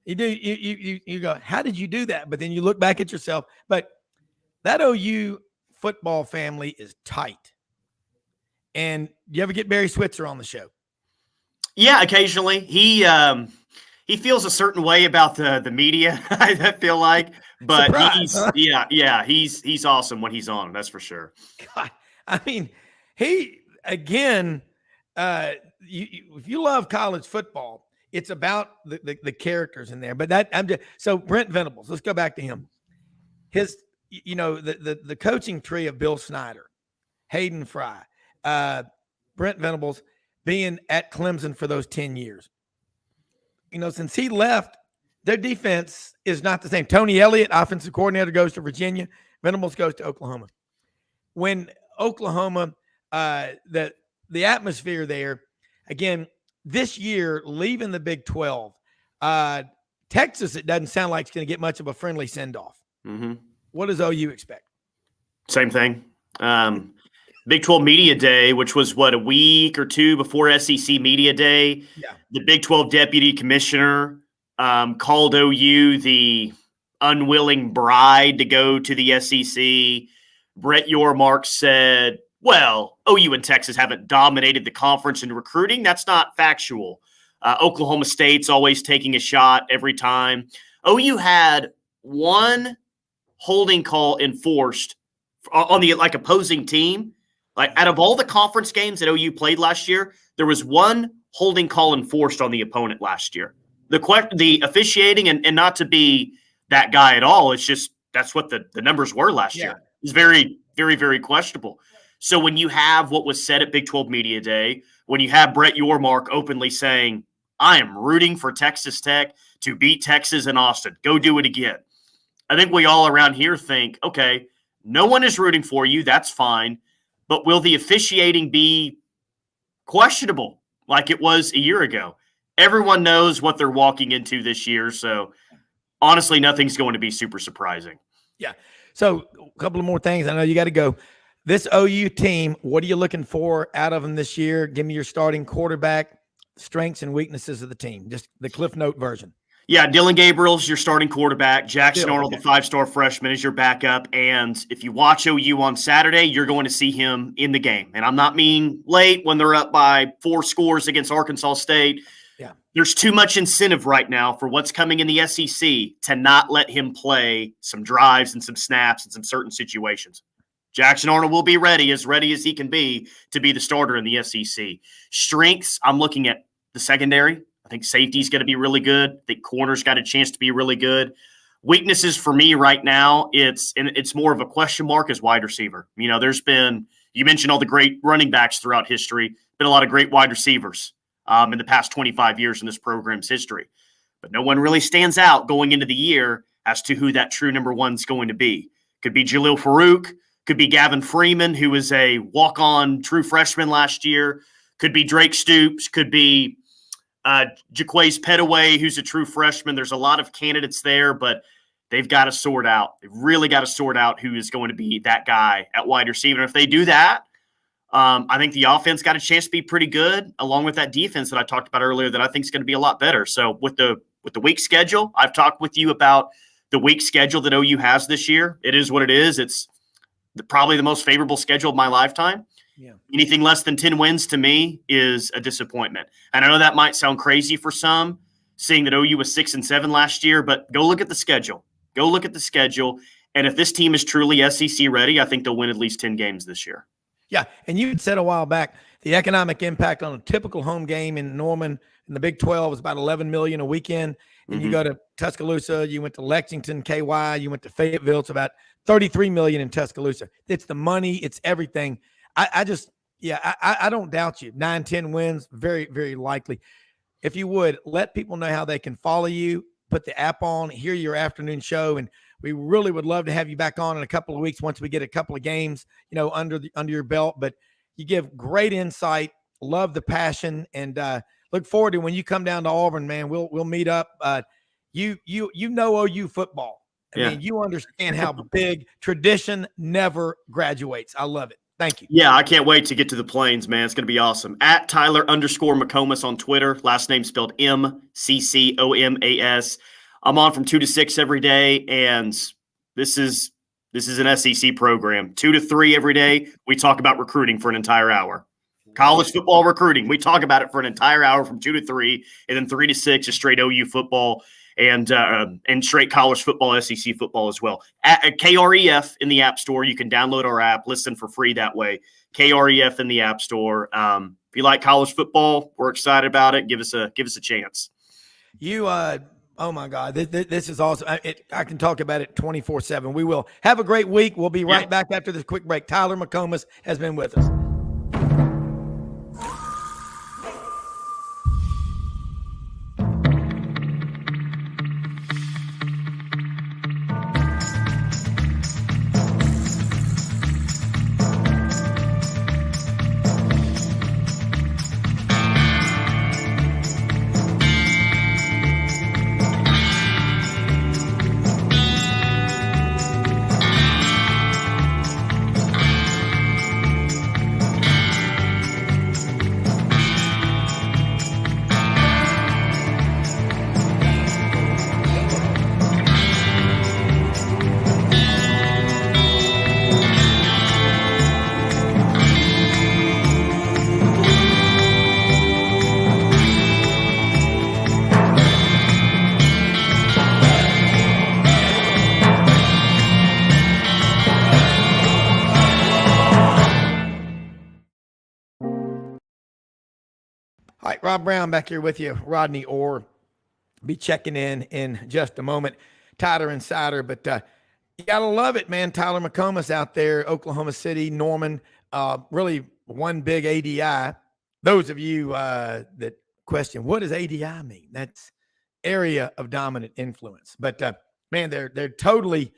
you go, how did you do that? But then you look back at yourself. But that OU football family is tight. And you ever get Barry Switzer on the show? Yeah, occasionally. He feels a certain way about the media, I feel like. But he's awesome when he's on, that's for sure. God, I mean, he again, if you love college football, it's about the characters in there. But so Brent Venables, let's go back to him. His, the coaching tree of Bill Snyder, Hayden Fry, Brent Venables being at Clemson for those 10 years. Since he left, their defense is not the same. Tony Elliott, offensive coordinator, goes to Virginia. Venables goes to Oklahoma. When Oklahoma, the atmosphere there, again, this year, leaving the Big 12, Texas, it doesn't sound like it's going to get much of a friendly send-off. Mm-hmm. What does OU expect? Same thing. Big 12 Media Day, which was, a week or two before SEC Media Day. Yeah. The Big 12 Deputy Commissioner called OU the unwilling bride to go to the SEC. Brett Yormark said, well, OU and Texas haven't dominated the conference in recruiting. That's not factual. Oklahoma State's always taking a shot every time. OU had one holding call enforced on the opposing team. Out of all the conference games that OU played last year, there was one holding call enforced on the opponent last year. The officiating, and not to be that guy at all, it's just that's what the numbers were last year. It's very, very, very questionable. So when you have what was said at Big 12 Media Day, when you have Brett Yormark openly saying, I am rooting for Texas Tech to beat Texas in Austin, go do it again. I think we all around here think, okay, no one is rooting for you. That's fine. But will the officiating be questionable like it was a year ago? Everyone knows what they're walking into this year. So honestly, nothing's going to be super surprising. Yeah. So a couple of more things. I know you got to go. This OU team, what are you looking for out of them this year? Give me your starting quarterback, strengths and weaknesses of the team. Just the Cliff Note version. Yeah, Dylan Gabriel's your starting quarterback. Jackson Arnold, the 5-star freshman, is your backup. And if you watch OU on Saturday, you're going to see him in the game. And I'm not mean late when they're up by 4 scores against Arkansas State. Yeah, there's too much incentive right now for what's coming in the SEC to not let him play some drives and some snaps in some certain situations. Jackson Arnold will be ready as he can be to be the starter in the SEC. Strengths, I'm looking at the secondary. I think safety's going to be really good. I think corner's got a chance to be really good. Weaknesses for me right now, it's more of a question mark as wide receiver. You know, you mentioned all the great running backs throughout history, been a lot of great wide receivers in the past 25 years in this program's history. But no one really stands out going into the year as to who that true number one is going to be. Could be Jalil Farouk, could be Gavin Freeman, who was a walk-on true freshman last year, could be Drake Stoops, could be Jaquaze Petaway, who's a true freshman. There's a lot of candidates there, but they've got to sort out. They've really got to sort out who is going to be that guy at wide receiver. And if they do that, I think the offense got a chance to be pretty good, along with that defense that I talked about earlier that I think is going to be a lot better. So with the week schedule, I've talked with you about the week schedule that OU has this year. It is what it is. It's probably the most favorable schedule of my lifetime. Yeah. Anything less than 10 wins to me is a disappointment. And I know that might sound crazy for some, seeing that OU was 6-7 last year, but go look at the schedule. Go look at the schedule. And if this team is truly SEC ready, I think they'll win at least 10 games this year. Yeah, and you had said a while back the economic impact on a typical home game in Norman in the Big 12 is about $11 million a weekend. And you go to Tuscaloosa, you went to Lexington, KY, you went to Fayetteville. It's about $33 million in Tuscaloosa. It's the money, it's everything. I don't doubt you. 9-10 wins, very, very likely. If you would, let people know how they can follow you, put the app on, hear your afternoon show, and we really would love to have you back on in a couple of weeks once we get a couple of games, under your belt. But you give great insight, love the passion, and look forward to when you come down to Auburn, man. We'll meet up. You know OU football. I mean, you understand how big tradition never graduates. I love it. Thank you. Yeah, I can't wait to get to the Plains, man. It's going to be awesome. At Tyler_McComas on Twitter. Last name spelled MCCOMAS. I'm on from 2 to 6 every day, and this is an SEC program. 2 to 3 every day. We talk about recruiting for an entire hour. College football recruiting. We talk about it for an entire hour from 2 to 3, and then 3 to 6 is straight OU football and straight college football, SEC football as well. At KREF in the App Store. You can download our app, listen for free that way. KREF in the App Store. If you like college football, we're excited about it. Give us a chance. Oh my God, this is awesome. I can talk about it 24/7. We will. Have a great week. We'll be right back after this quick break. Tyler McComas has been with us. All right, Rob Browne back here with you. Rodney Orr be checking in just a moment. Tyler Insider, but you got to love it, man. Tyler McComas out there, Oklahoma City, Norman, really one big ADI. Those of you that question, what does ADI mean? That's area of dominant influence. But, man, they're totally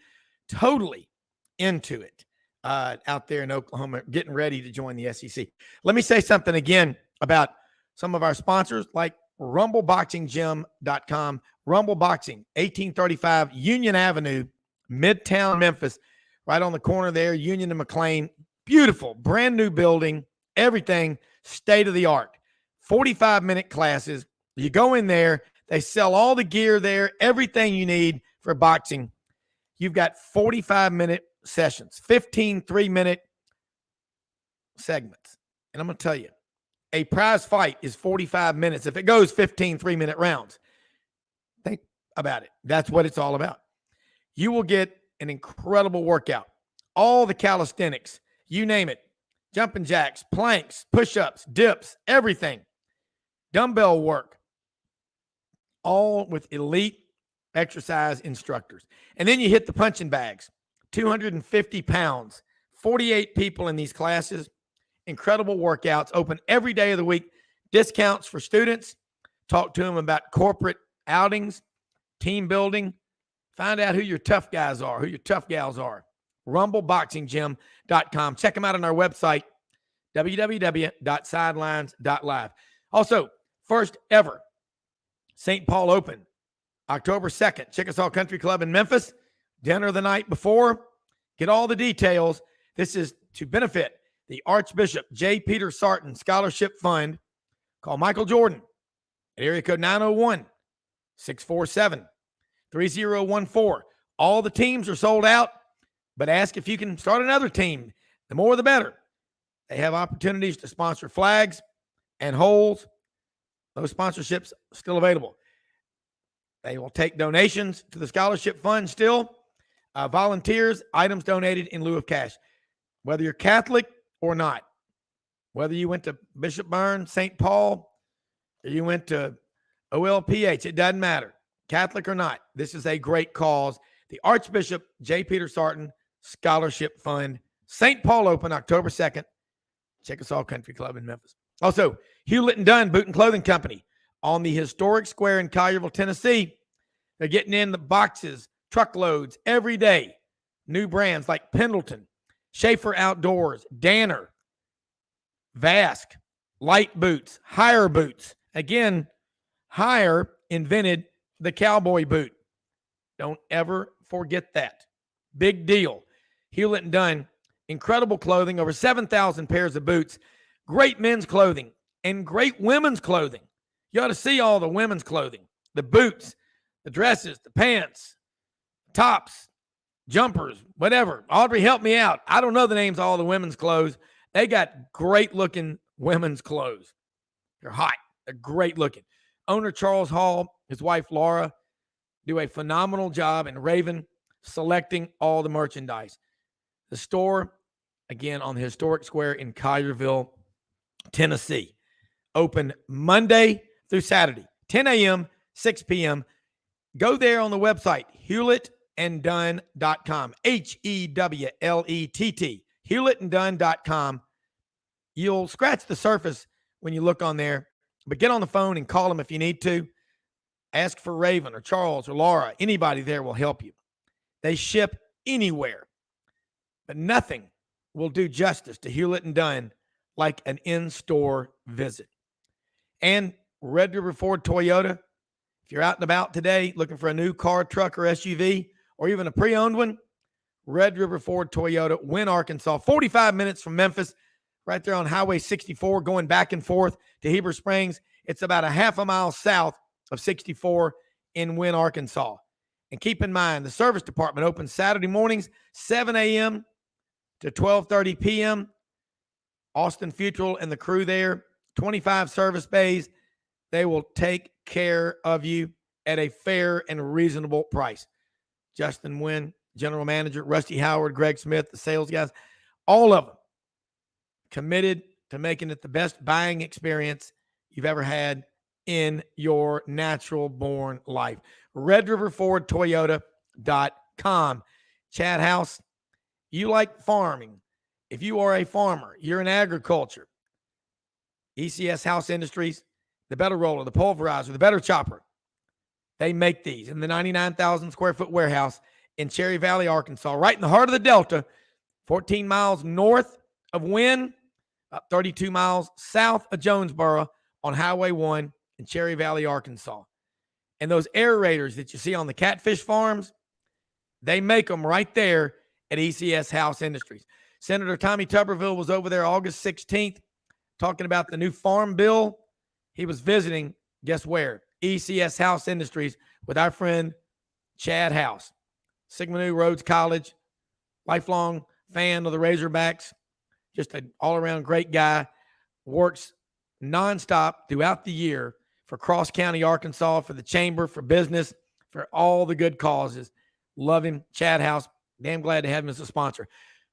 into it out there in Oklahoma, getting ready to join the SEC. Let me say something again about some of our sponsors like RumbleBoxingGym.com. Rumble Boxing, 1835 Union Avenue, Midtown Memphis, right on the corner there, Union and McLean. Beautiful, brand new building, everything state of the art. 45-minute classes. You go in there, they sell all the gear there, everything you need for boxing. You've got 45-minute sessions, 15 3-minute segments. And I'm going to tell you, a prize fight is 45 minutes. If it goes 15 3-minute rounds, think about it. That's what it's all about. You will get an incredible workout. all the calisthenics, you name it, jumping jacks, planks, push-ups, dips, everything, dumbbell work, all with elite exercise instructors. And then you hit the punching bags, 250 pounds, 48 people in these classes, incredible workouts, open every day of the week, discounts for students, talk to them about corporate outings, team building, find out who your tough guys are, who your tough gals are. RumbleBoxingGym.com. Check them out on our website, www.sidelines.live. Also, first ever St. Paul Open, October 2nd, Chickasaw Country Club in Memphis. Dinner the night before. Get all the details. This is to benefit the Archbishop J. Peter Sarton Scholarship Fund. Call Michael Jordan at area code 901-647-3014. All the teams are sold out, but ask if you can start another team. The more, the better. They have opportunities to sponsor flags and holes. Those sponsorships still available. They will take donations to the scholarship fund still. Volunteers, items donated in lieu of cash. Whether you're Catholic or not, whether you went to Bishop Burns, St. Paul, or you went to OLPH, it doesn't matter. Catholic or not, this is a great cause. The Archbishop J. Peter Sarton Scholarship Fund, St. Paul Open, October 2nd, Chickasaw Country Club in Memphis. Also, Hewlett & Dunn Boot and Clothing Company on the historic square in Collierville, Tennessee. They're getting in the boxes, truckloads every day. New brands like Pendleton, Schaefer Outdoors, Danner, Vask, Light Boots, Hire Boots. Again, Hire invented the cowboy boot. Don't ever forget that. Big deal. Hewlett & Dunn, incredible clothing, over 7,000 pairs of boots, great men's clothing, and great women's clothing. You ought to see all the women's clothing, the boots, the dresses, the pants, tops, jumpers, whatever. Audrey, help me out. I don't know the names of all the women's clothes. They got great looking women's clothes. They're hot. They're great looking. Owner Charles Hall, his wife Laura, do a phenomenal job in Raven selecting all the merchandise. The store, again, on the historic square in Collierville, Tennessee. Open Monday through Saturday, 10 a.m., 6 p.m. Go there on the website, HewlettandDunn.com, HEWLETT, HewlettandDunn.com. You'll scratch the surface when you look on there, but get on the phone and call them if you need to. Ask for Raven or Charles or Laura. Anybody there will help you. They ship anywhere, but nothing will do justice to Hewlett & Dunn like an in-store visit. And Red River Ford Toyota, if you're out and about today looking for a new car, truck, or SUV, or even a pre-owned one, Red River Ford Toyota, Wynne, Arkansas, 45 minutes from Memphis, right there on Highway 64, going back and forth to Heber Springs. It's about a half a mile south of 64 in Wynne, Arkansas. And keep in mind, the service department opens Saturday mornings, 7 a.m. to 12:30 p.m. Austin Futrell and the crew there, 25 service bays. They will take care of you at a fair and reasonable price. Justin Wynn, general manager, Rusty Howard, Greg Smith, the sales guys, all of them committed to making it the best buying experience you've ever had in your natural born life. RedRiverFordToyota.com. Chad House, you like farming. If you are a farmer, you're in agriculture, ECS House Industries, the better roller, the pulverizer, the better chopper, they make these in the 99,000 square foot warehouse in Cherry Valley, Arkansas, right in the heart of the Delta, 14 miles north of Wynne, about 32 miles south of Jonesboro on Highway 1 in Cherry Valley, Arkansas. And those aerators that you see on the catfish farms, they make them right there at ECS House Industries. Senator Tommy Tuberville was over there August 16th talking about the new farm bill. He was visiting, guess where? ECS House Industries with our friend Chad House. Sigma Nu Rhodes College, lifelong fan of the Razorbacks, just an all-around great guy, works nonstop throughout the year for Cross County, Arkansas, for the chamber, for business, for all the good causes. Love him, Chad House. Damn glad to have him as a sponsor.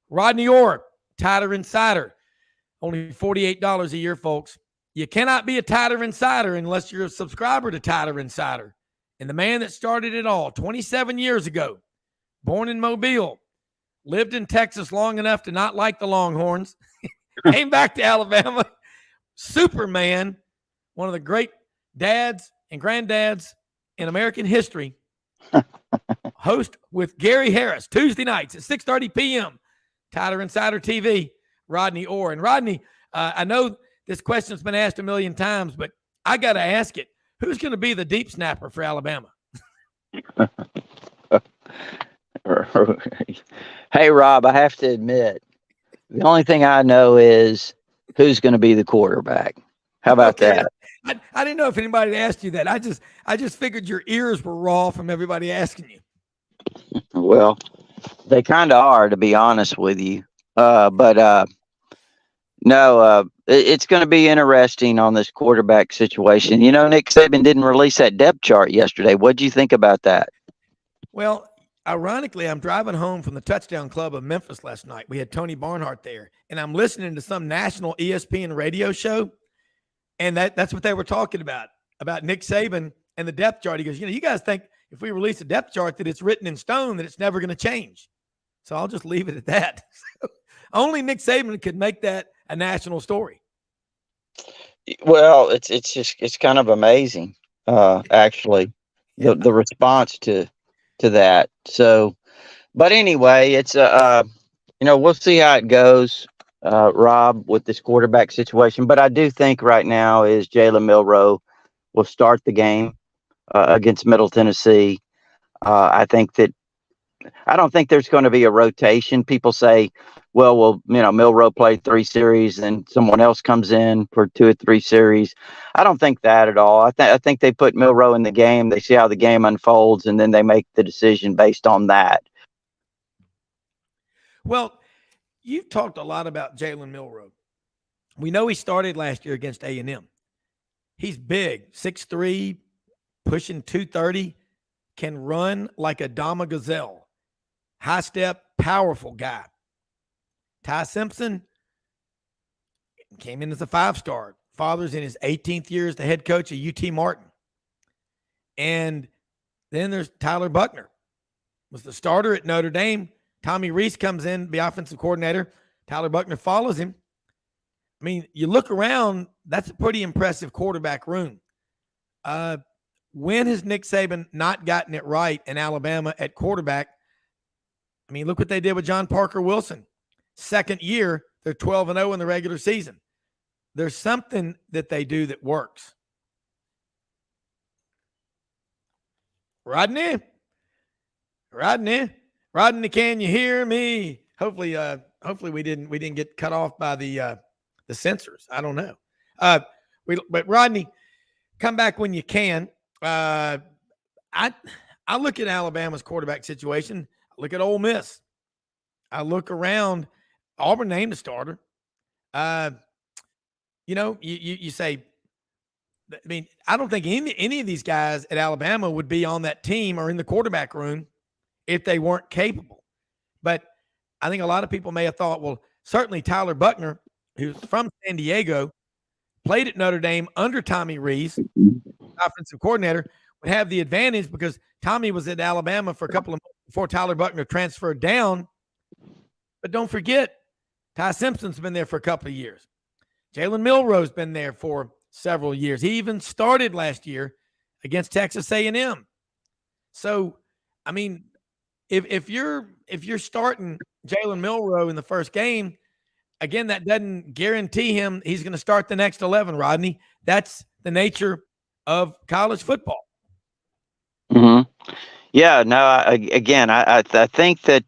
Rodney Orr, Tighter Insider, only $48 a year, folks. You cannot be a Tighter Insider unless you're a subscriber to Tighter Insider. And the man that started it all 27 years ago, born in Mobile, lived in Texas long enough to not like the Longhorns, came back to Alabama, Superman, one of the great dads and granddads in American history, host with Gary Harris, Tuesday nights at 6:30 p.m., Tighter Insider TV, Rodney Orr. And Rodney, I know this question's been asked a million times, but I got to ask it. Who's going to be the deep snapper for Alabama? Hey, Rob, I have to admit, the only thing I know is who's going to be the quarterback. How about that? I didn't know if anybody had asked you that. I just figured your ears were raw from everybody asking you. Well, they kind of are, to be honest with you. No, it's going to be interesting on this quarterback situation. You know, Nick Saban didn't release that depth chart yesterday. What do you think about that? Well, ironically, I'm driving home from the Touchdown Club of Memphis last night. We had Tony Barnhart there, and I'm listening to some national ESPN radio show, and that's what they were talking about Nick Saban and the depth chart. He goes, you guys think if we release a depth chart that it's written in stone, that it's never going to change. So I'll just leave it at that. Only Nick Saban could make that a national story. Well, it's kind of amazing, actually, the response to that. So, but anyway, it's we'll see how it goes, Rob, with this quarterback situation. But I do think right now is Jalen Milroe will start the game against Middle Tennessee. I don't think there's going to be a rotation. People say, well, Milroe played 3 series and someone else comes in for 2 or 3 series. I don't think that at all. I think they put Milroe in the game. They see how the game unfolds, and then they make the decision based on that. Well, you've talked a lot about Jalen Milroe. We know he started last year against A&M. He's big, 6'3", pushing 230, can run like a Dama Gazelle. High step, powerful guy. Ty Simpson came in as a 5-star. Father's in his 18th year as the head coach of UT Martin. And then there's Tyler Buckner. Was the starter at Notre Dame. Tommy Rees comes in, the offensive coordinator. Tyler Buckner follows him. I mean, you look around, that's a pretty impressive quarterback room. When has Nick Saban not gotten it right in Alabama at quarterback? I mean, look what they did with John Parker Wilson. Second year, they're 12-0 in the regular season. There's something that they do that works. Rodney, can you hear me? Hopefully we didn't get cut off by the censors. I don't know. But Rodney, come back when you can. I look at Alabama's quarterback situation. I look at Ole Miss. I look around. Auburn named a starter. You say, I mean, I don't think any of these guys at Alabama would be on that team or in the quarterback room if they weren't capable. But I think a lot of people may have thought, well, certainly Tyler Buckner, who's from San Diego, played at Notre Dame under Tommy Rees, offensive coordinator, would have the advantage because Tommy was at Alabama for a couple of months before Tyler Buckner transferred down. But don't forget, Ty Simpson's been there for a couple of years. Jalen Milroe's been there for several years. He even started last year against Texas A&M. So, I mean, if you're starting Jalen Milroe in the first game, again, that doesn't guarantee him he's going to start the next 11, Rodney. That's the nature of college football. Mm-hmm. Yeah, no, I think that,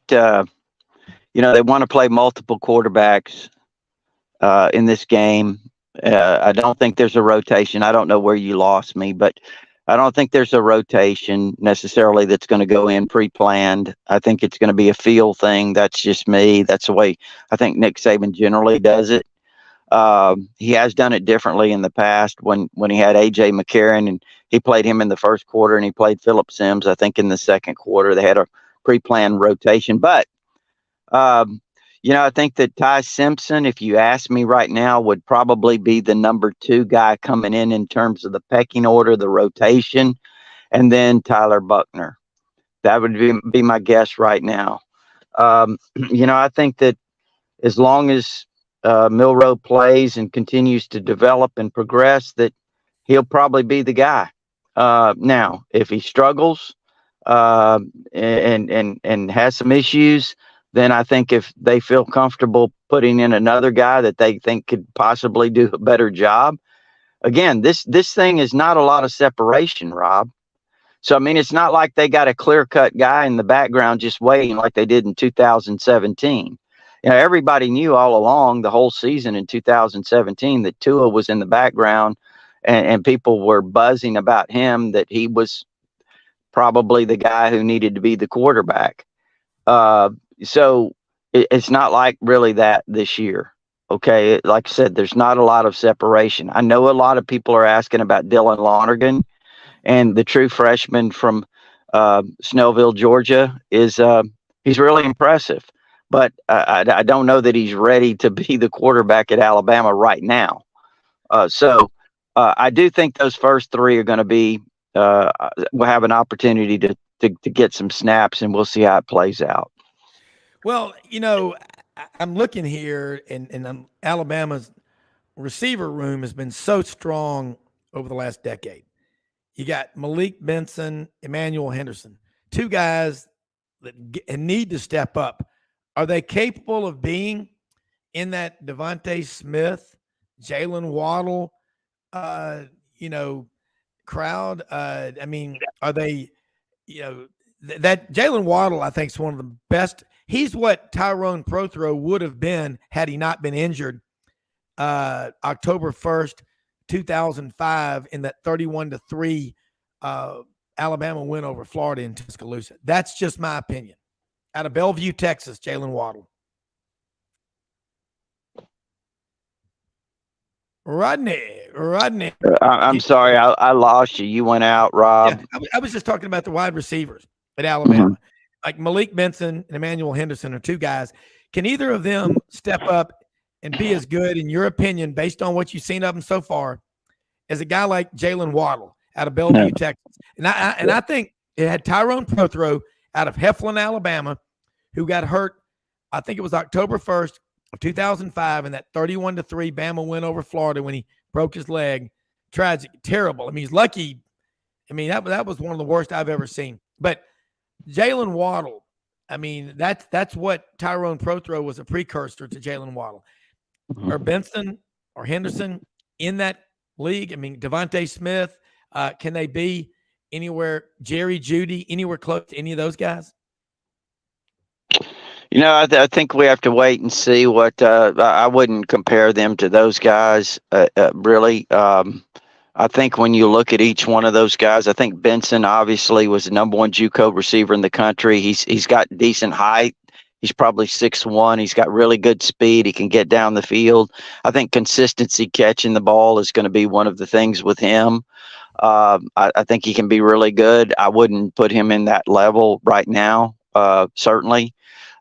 they want to play multiple quarterbacks in this game. I don't think there's a rotation. I don't know where you lost me, but I don't think there's a rotation necessarily that's going to go in pre-planned. I think it's going to be a feel thing. That's just me. That's the way I think Nick Saban generally does it. He has done it differently in the past when he had A.J. McCarron, and he played him in the first quarter, and he played Phillip Sims, I think, in the second quarter. They had a pre-planned rotation. But, I think that Ty Simpson, if you ask me right now, would probably be the number 2 guy coming in terms of the pecking order, the rotation, and then Tyler Buckner. That would be my guess right now. I think that as long as Milroe plays and continues to develop and progress, that he'll probably be the guy. Now, if he struggles and has some issues, then I think if they feel comfortable putting in another guy that they think could possibly do a better job. Again, this thing is not a lot of separation, Rob. So, I mean, it's not like they got a clear-cut guy in the background just waiting like they did in 2017. Everybody knew all along the whole season in 2017 that Tua was in the background and people were buzzing about him, that he was probably the guy who needed to be the quarterback. So it's not like really that this year. Okay. Like I said, there's not a lot of separation. I know a lot of people are asking about Dylan Lonergan, and the true freshman from Snellville, Georgia he's really impressive, but I don't know that he's ready to be the quarterback at Alabama right now. So I do think those first 3 are going to be, will have an opportunity to get some snaps, and we'll see how it plays out. Well, I'm looking here, and Alabama's receiver room has been so strong over the last decade. You got Malik Benson, Emmanuel Henderson, 2 guys that need to step up. Are they capable of being in that Devontae Smith, Jalen Waddle, crowd? I mean, are they, that Jalen Waddle, I think, is one of the best. He's what Tyrone Prothro would have been had he not been injured October 1st, 2005 in that 31-3 Alabama win over Florida in Tuscaloosa. That's just my opinion. Out of Bellevue, Texas, Jalen Waddle. Rodney. I'm sorry, I lost you. You went out, Rob. Yeah, I was just talking about the wide receivers at Alabama. Mm-hmm. Like Malik Benson and Emmanuel Henderson are 2 guys. Can either of them step up and be as good, in your opinion, based on what you've seen of them so far, as a guy like Jalen Waddle out of Bellevue, Texas? And I think it had Tyrone Prothro out of Heflin, Alabama, who got hurt, I think it was October 1st of 2005 in that 31-3 Bama win over Florida when he broke his leg. Tragic, terrible. I mean, he's lucky. I mean, that was one of the worst I've ever seen. But Jalen Waddle, I mean, that's what Tyrone Prothro was a precursor to Jalen Waddle. Or Benson or Henderson in that league? I mean, Devontae Smith, can they be anywhere, Jerry Jeudy, anywhere close to any of those guys? I think we have to wait and see what I wouldn't compare them to those guys, really. I think when you look at each one of those guys, I think Benson obviously was the number 1 JUCO receiver in the country. He's got decent height. He's probably 6'1". He's got really good speed. He can get down the field. I think consistency catching the ball is going to be one of the things with him. I think he can be really good. I wouldn't put him in that level right now, certainly.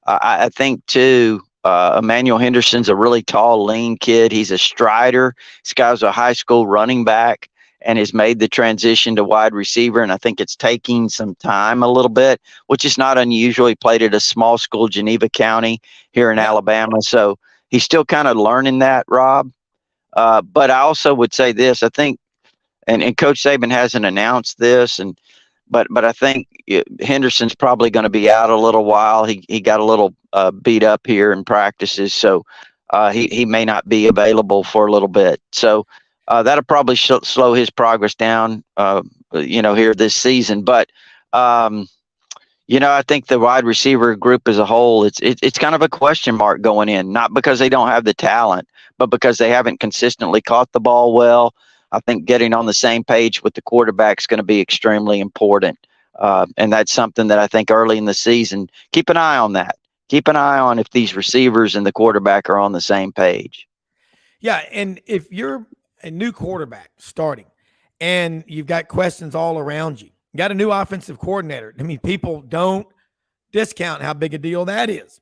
I think, too, Emmanuel Henderson's a really tall, lean kid. He's a strider. This guy's a high school running back and has made the transition to wide receiver. And I think it's taking some time a little bit, which is not unusual. He played at a small school, Geneva County, here in Alabama. So he's still kind of learning that, Rob. But I also would say this, I think, and Coach Saban hasn't announced this, but I think Henderson's probably going to be out a little while. He got a little beat up here in practices, so he may not be available for a little bit. So that'll probably slow his progress down, here this season. But I think the wide receiver group as a whole, it's kind of a question mark going in, not because they don't have the talent, but because they haven't consistently caught the ball well. I think getting on the same page with the quarterback is going to be extremely important. And that's something that I think early in the season, keep an eye on that. Keep an eye on if these receivers and the quarterback are on the same page. Yeah, and if you're a new quarterback starting and you've got questions all around you, you got a new offensive coordinator. I mean, people don't discount how big a deal that is.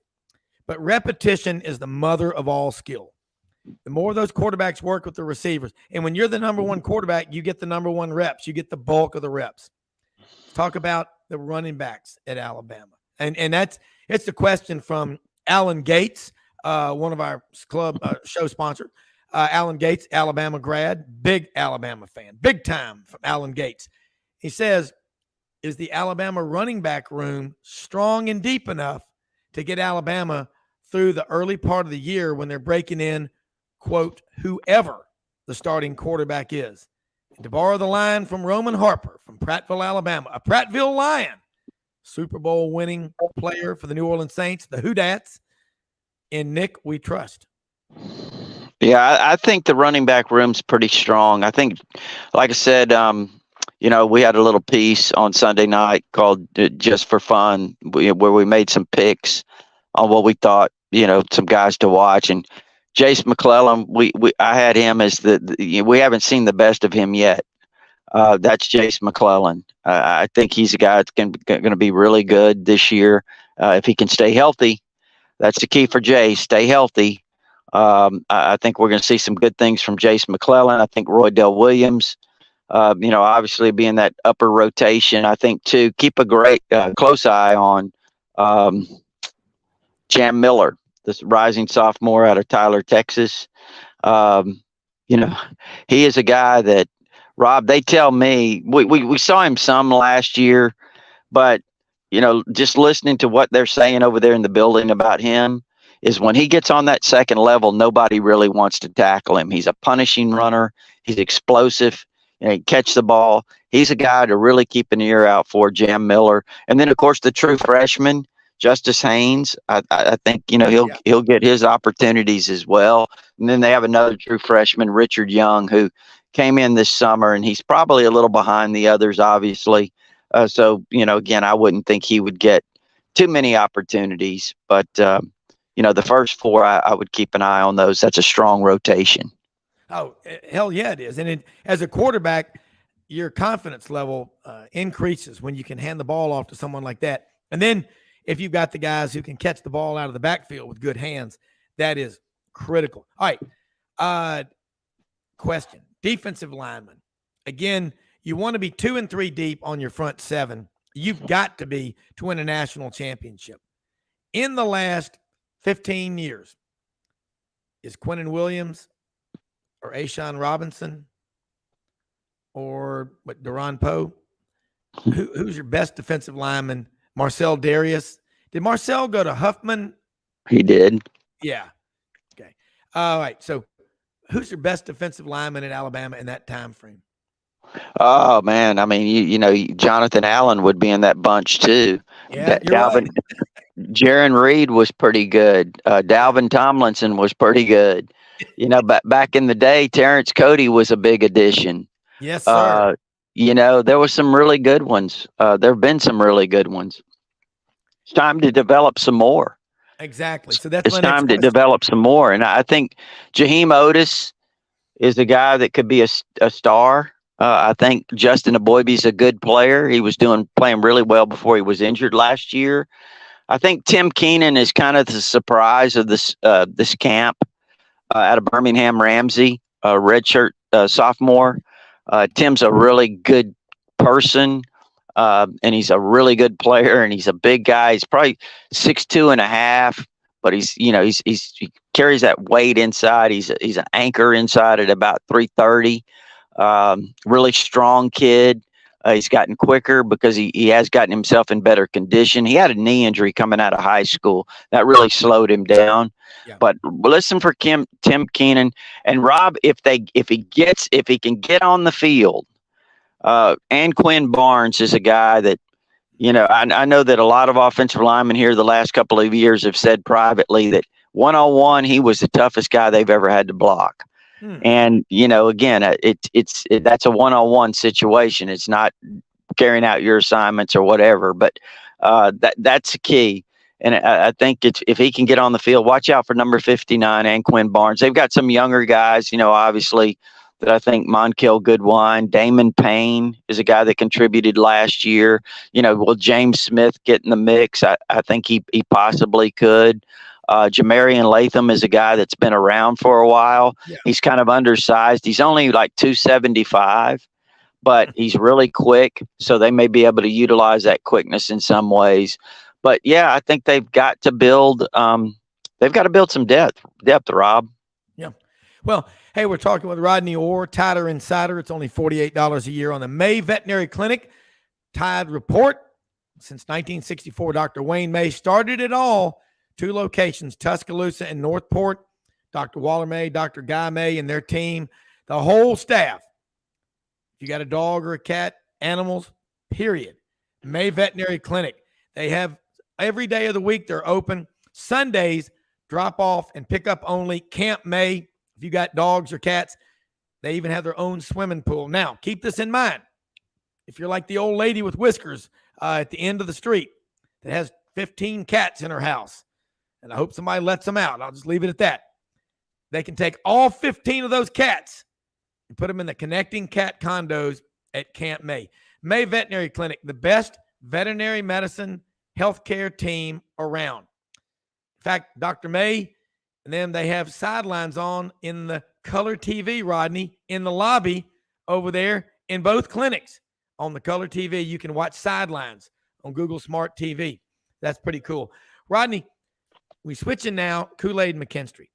but repetition is the mother of all skill. The more those quarterbacks work with the receivers, and when you're the number one quarterback, you get the number one reps. You get the bulk of the reps. Let's talk about the running backs at Alabama. And it's the question from Alan Gates, one of our club show sponsors. Alan Gates, Alabama grad, big Alabama fan, big time from Alan Gates. He says, is the Alabama running back room strong and deep enough to get Alabama through the early part of the year when they're breaking in, quote, whoever the starting quarterback is? And to borrow the line from Roman Harper from Prattville, Alabama, a Prattville Lion, Super Bowl winning player for the New Orleans Saints, the Hoodats, in Nick we trust. Yeah, I think the running back room's pretty strong. I think, like I said, we had a little piece on Sunday night called Just for Fun, where we made some picks on what we thought, some guys to watch. And Jace McClellan, I had him as we haven't seen the best of him yet. That's Jace McClellan. I think he's a guy that's going to be really good this year if he can stay healthy. That's the key for Jace. Stay healthy. I think we're going to see some good things from Jace McClellan. I think Roy Dell Williams, obviously being that upper rotation. I think too, keep a great close eye on Jam Miller, this rising sophomore out of Tyler, Texas. He is a guy that, Rob, they tell me we saw him some last year, but just listening to what they're saying over there in the building about him is when he gets on that second level, nobody really wants to tackle him. He's a punishing runner. He's explosive. He catch the ball. He's a guy to really keep an ear out for, Jam Miller. And then, of course, the true freshman, Justice Haynes. I think he'll get his opportunities as well. And then they have another true freshman, Richard Young, who came in this summer, and he's probably a little behind the others, obviously. Again, I wouldn't think he would get too many opportunities, but the first four, I would keep an eye on those. That's a strong rotation. Oh, hell yeah, it is. And as a quarterback, your confidence level increases when you can hand the ball off to someone like that. And then if you've got the guys who can catch the ball out of the backfield with good hands, that is critical. All right. Question. Defensive lineman. Again, you want to be 2 and 3 deep on your front seven. You've got to be to win a national championship. In the last 15 years, is Quinnen Williams or Ashawn Robinson or Duron Poe? Who's your best defensive lineman? Marcel Darius. Did Marcel go to Huffman? He did. Yeah. Okay. All right. So who's your best defensive lineman at Alabama in that time frame? Oh, man. I mean, Jonathan Allen would be in that bunch too. Yeah, you're right. Jaron Reed was pretty good. Dalvin Tomlinson was pretty good. Back in the day, Terrence Cody was a big addition. Yes, sir. There were some really good ones. There have been some really good ones. It's time to develop some more. Exactly. So it's time to develop some more. And I think Jaheim Otis is a guy that could be a star. I think Justin Aboibe's a good player. He was playing really well before he was injured last year. I think Tim Keenan is kind of the surprise of this camp out of Birmingham Ramsey, redshirt sophomore. Tim's a really good person, and he's a really good player, and he's a big guy. He's probably 6'2.5", but he carries that weight inside. He's an anchor inside at about 330. Really strong kid. He's gotten quicker because he has gotten himself in better condition. He had a knee injury coming out of high school that really slowed him down. Yeah. But listen for Tim Keenan and Rob. If he can get on the field, and Quinn Barnes is a guy that I know that a lot of offensive linemen here the last couple of years have said privately that 1-on-1 he was the toughest guy they've ever had to block. And, again, that's a 1-on-1 situation. It's not carrying out your assignments or whatever, but that's the key. And I think if he can get on the field, watch out for number 59 and Quinn Barnes. They've got some younger guys, obviously, that I think Monkel Goodwine, Damon Payne is a guy that contributed last year. Will James Smith get in the mix? I think he possibly could. Jamarian Latham is a guy that's been around for a while. Yeah. He's kind of undersized. He's only like 275, but he's really quick. So they may be able to utilize that quickness in some ways. But yeah, I think they've got to build. They've got to build some depth, Rob. Yeah. Well, hey, we're talking with Rodney Orr, Tider Insider. It's only $48 a year on the May Veterinary Clinic. Tide Report. Since 1964, Dr. Wayne May started it all. 2 locations, Tuscaloosa and Northport. Dr. Waller May, Dr. Guy May, and their team, the whole staff. If you got a dog or a cat, animals, period. May Veterinary Clinic. They have every day of the week they're open. Sundays, drop off and pick up only. Camp May, if you got dogs or cats, they even have their own swimming pool. Now, keep this in mind. If you're like the old lady with whiskers at the end of the street that has 15 cats in her house, and I hope somebody lets them out, I'll just leave it at that. They can take all 15 of those cats and put them in the connecting cat condos at Camp May. May Veterinary Clinic, the best veterinary medicine healthcare team around. In fact, Dr. May and them, they have Sidelines on in the color TV, Rodney, in the lobby over there in both clinics. On the color TV, you can watch Sidelines on Google Smart TV. That's pretty cool. Rodney, we switching now. Kool-Aid McKinstry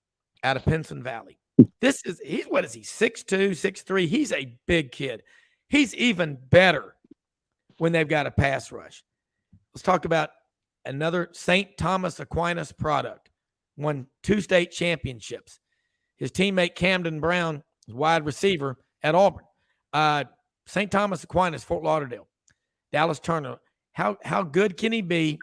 out of Pinson Valley. He's what is he, 6'2", 6'3"? He's a big kid. He's even better when they've got a pass rush. Let's talk about another St. Thomas Aquinas product. Won 2 state championships. His teammate Camden Browne, wide receiver at Auburn. St. Thomas Aquinas, Fort Lauderdale. Dallas Turner. How good can he be?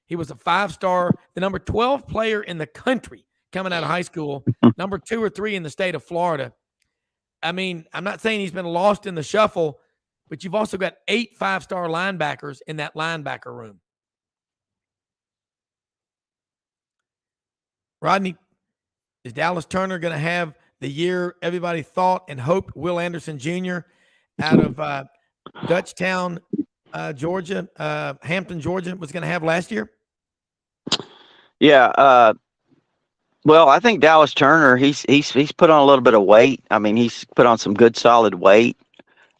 He was a 5-star, the number 12 player in the country coming out of high school, number 2 or 3 in the state of Florida. I mean, I'm not saying he's been lost in the shuffle, but you've also got 8 5-star linebackers in that linebacker room. Rodney, is Dallas Turner going to have the year everybody thought and hoped Will Anderson Jr. out of Dutchtown, Georgia, Hampton, Georgia, was going to have last year? Yeah. Well, I think Dallas Turner, he's put on a little bit of weight. I mean, he's put on some good solid weight.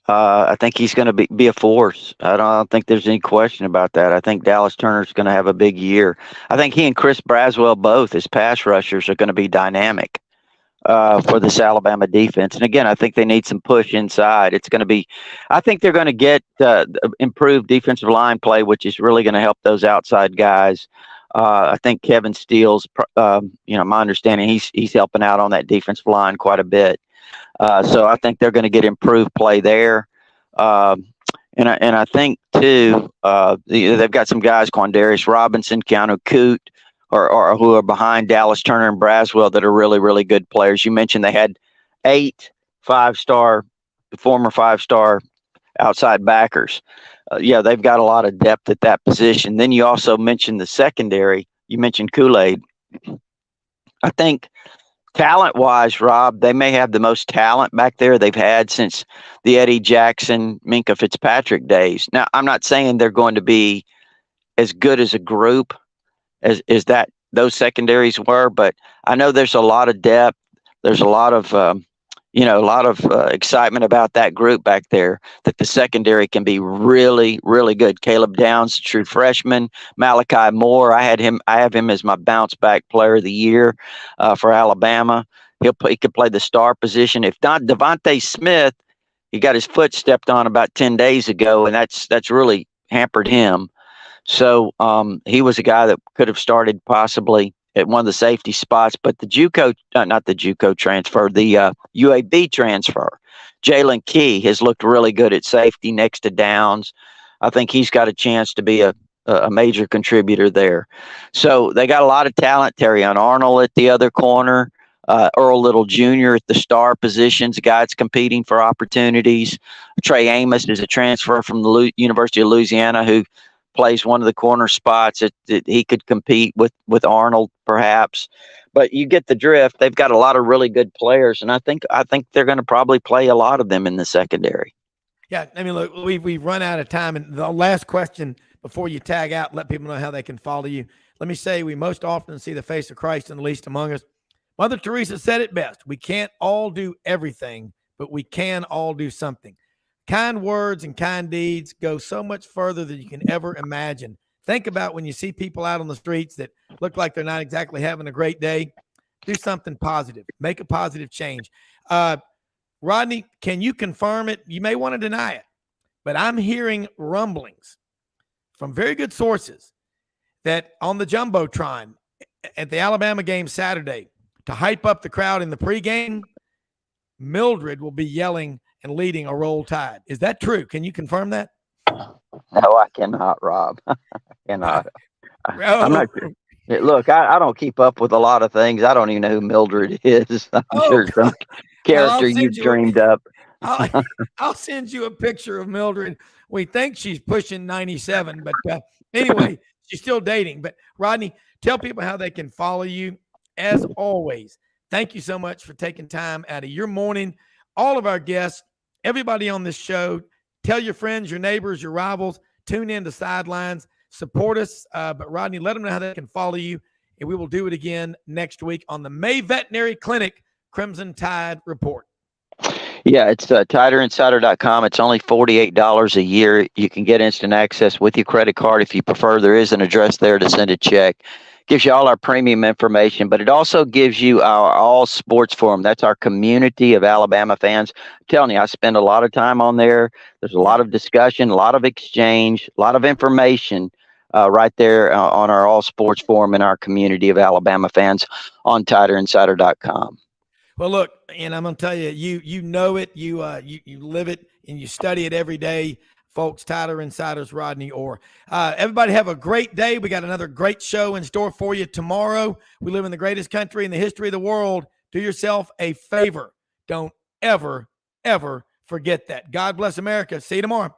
I think he's going to be a force. I don't think there's any question about that. I think Dallas Turner's going to have a big year. I think he and Chris Braswell both as pass rushers are going to be dynamic for this Alabama defense. And again, I think they need some push inside. It's going to be, I think they're going to get improved defensive line play, which is really going to help those outside guys. I think Kevin Steele's, my understanding, he's helping out on that defensive line quite a bit. So I think they're going to get improved play there. And I think too, they've got some guys, Quandarius Robinson, Keanu Coote, or who are behind Dallas Turner and Braswell that are really, really good players. You mentioned they had 8 5-star, former 5-star outside backers. They've got a lot of depth at that position. Then you also mentioned the secondary. You mentioned Kool-Aid. I think talent-wise, Rob, they may have the most talent back there they've had since the Eddie Jackson, Minka Fitzpatrick days. Now, I'm not saying they're going to be as good as a group as that those secondaries were, but I know there's a lot of depth. There's a lot of excitement about that group back there, that the secondary can be really, really good. Caleb Downs, true freshman. Malachi Moore, I have him as my bounce back player of the year for Alabama. He could play the star position. If not, Devontae Smith, he got his foot stepped on about 10 days ago, and that's really hampered him. So he was a guy that could have started possibly at one of the safety spots, but the not the JUCO transfer, the UAB transfer, Jalen Key has looked really good at safety next to Downs. I think he's got a chance to be a major contributor there. So they got a lot of talent. Terrion Arnold at the other corner, Earl Little Jr. at the star positions, a guy that's competing for opportunities. Trey Amos is a transfer from the University of Louisiana who plays one of the corner spots that he could compete with Arnold perhaps, but you get the drift. They've got a lot of really good players, and I think they're going to probably play a lot of them in the secondary. Yeah, I mean, look, we've run out of time, and the last question before you tag out, let people know how they can follow you. let me say, we most often see the face of Christ in the least among us. Mother Teresa said it best. We can't all do everything, but we can all do something. Kind words and kind deeds go so much further than you can ever imagine. Think about when you see people out on the streets that look like they're not exactly having a great day. Do something positive. Make a positive change. Rodney, can you confirm it? You may want to deny it, but I'm hearing rumblings from very good sources that on the Jumbotron at the Alabama game Saturday, to hype up the crowd in the pregame, Mildred will be yelling and leading a Roll Tide. Is that true? Can you confirm that? No, I cannot, Rob. I cannot. I'm not sure. Look, I don't keep up with a lot of things. I don't even know who Mildred is. I'm sure some character you've dreamed up. I'll send you a picture of Mildred. We think she's pushing 97, but anyway, she's still dating. But Rodney, tell people how they can follow you. As always, thank you so much for taking time out of your morning. All of our guests, everybody on this show, tell your friends, your neighbors, your rivals, tune in to Sidelines, support us. But Rodney, let them know how they can follow you, and we will do it again next week on the May Veterinary Clinic Crimson Tide Report. Yeah, it's tiderinsider.com. It's only $48 a year. You can get instant access with your credit card if you prefer. There is an address there to send a check. Gives you all our premium information, but it also gives you our all sports forum. That's our community of Alabama fans. I'm telling you, I spend a lot of time on there. There's a lot of discussion, a lot of exchange, a lot of information right there on our all sports forum in our community of Alabama fans on tiderinsider.com. Well, look, and I'm going to tell you, you know it, you live it, and you study it every day. Folks, Tyler Insiders, Rodney Orr. Everybody have a great day. We got another great show in store for you tomorrow. We live in the greatest country in the history of the world. Do yourself a favor. Don't ever, ever forget that. God bless America. See you tomorrow.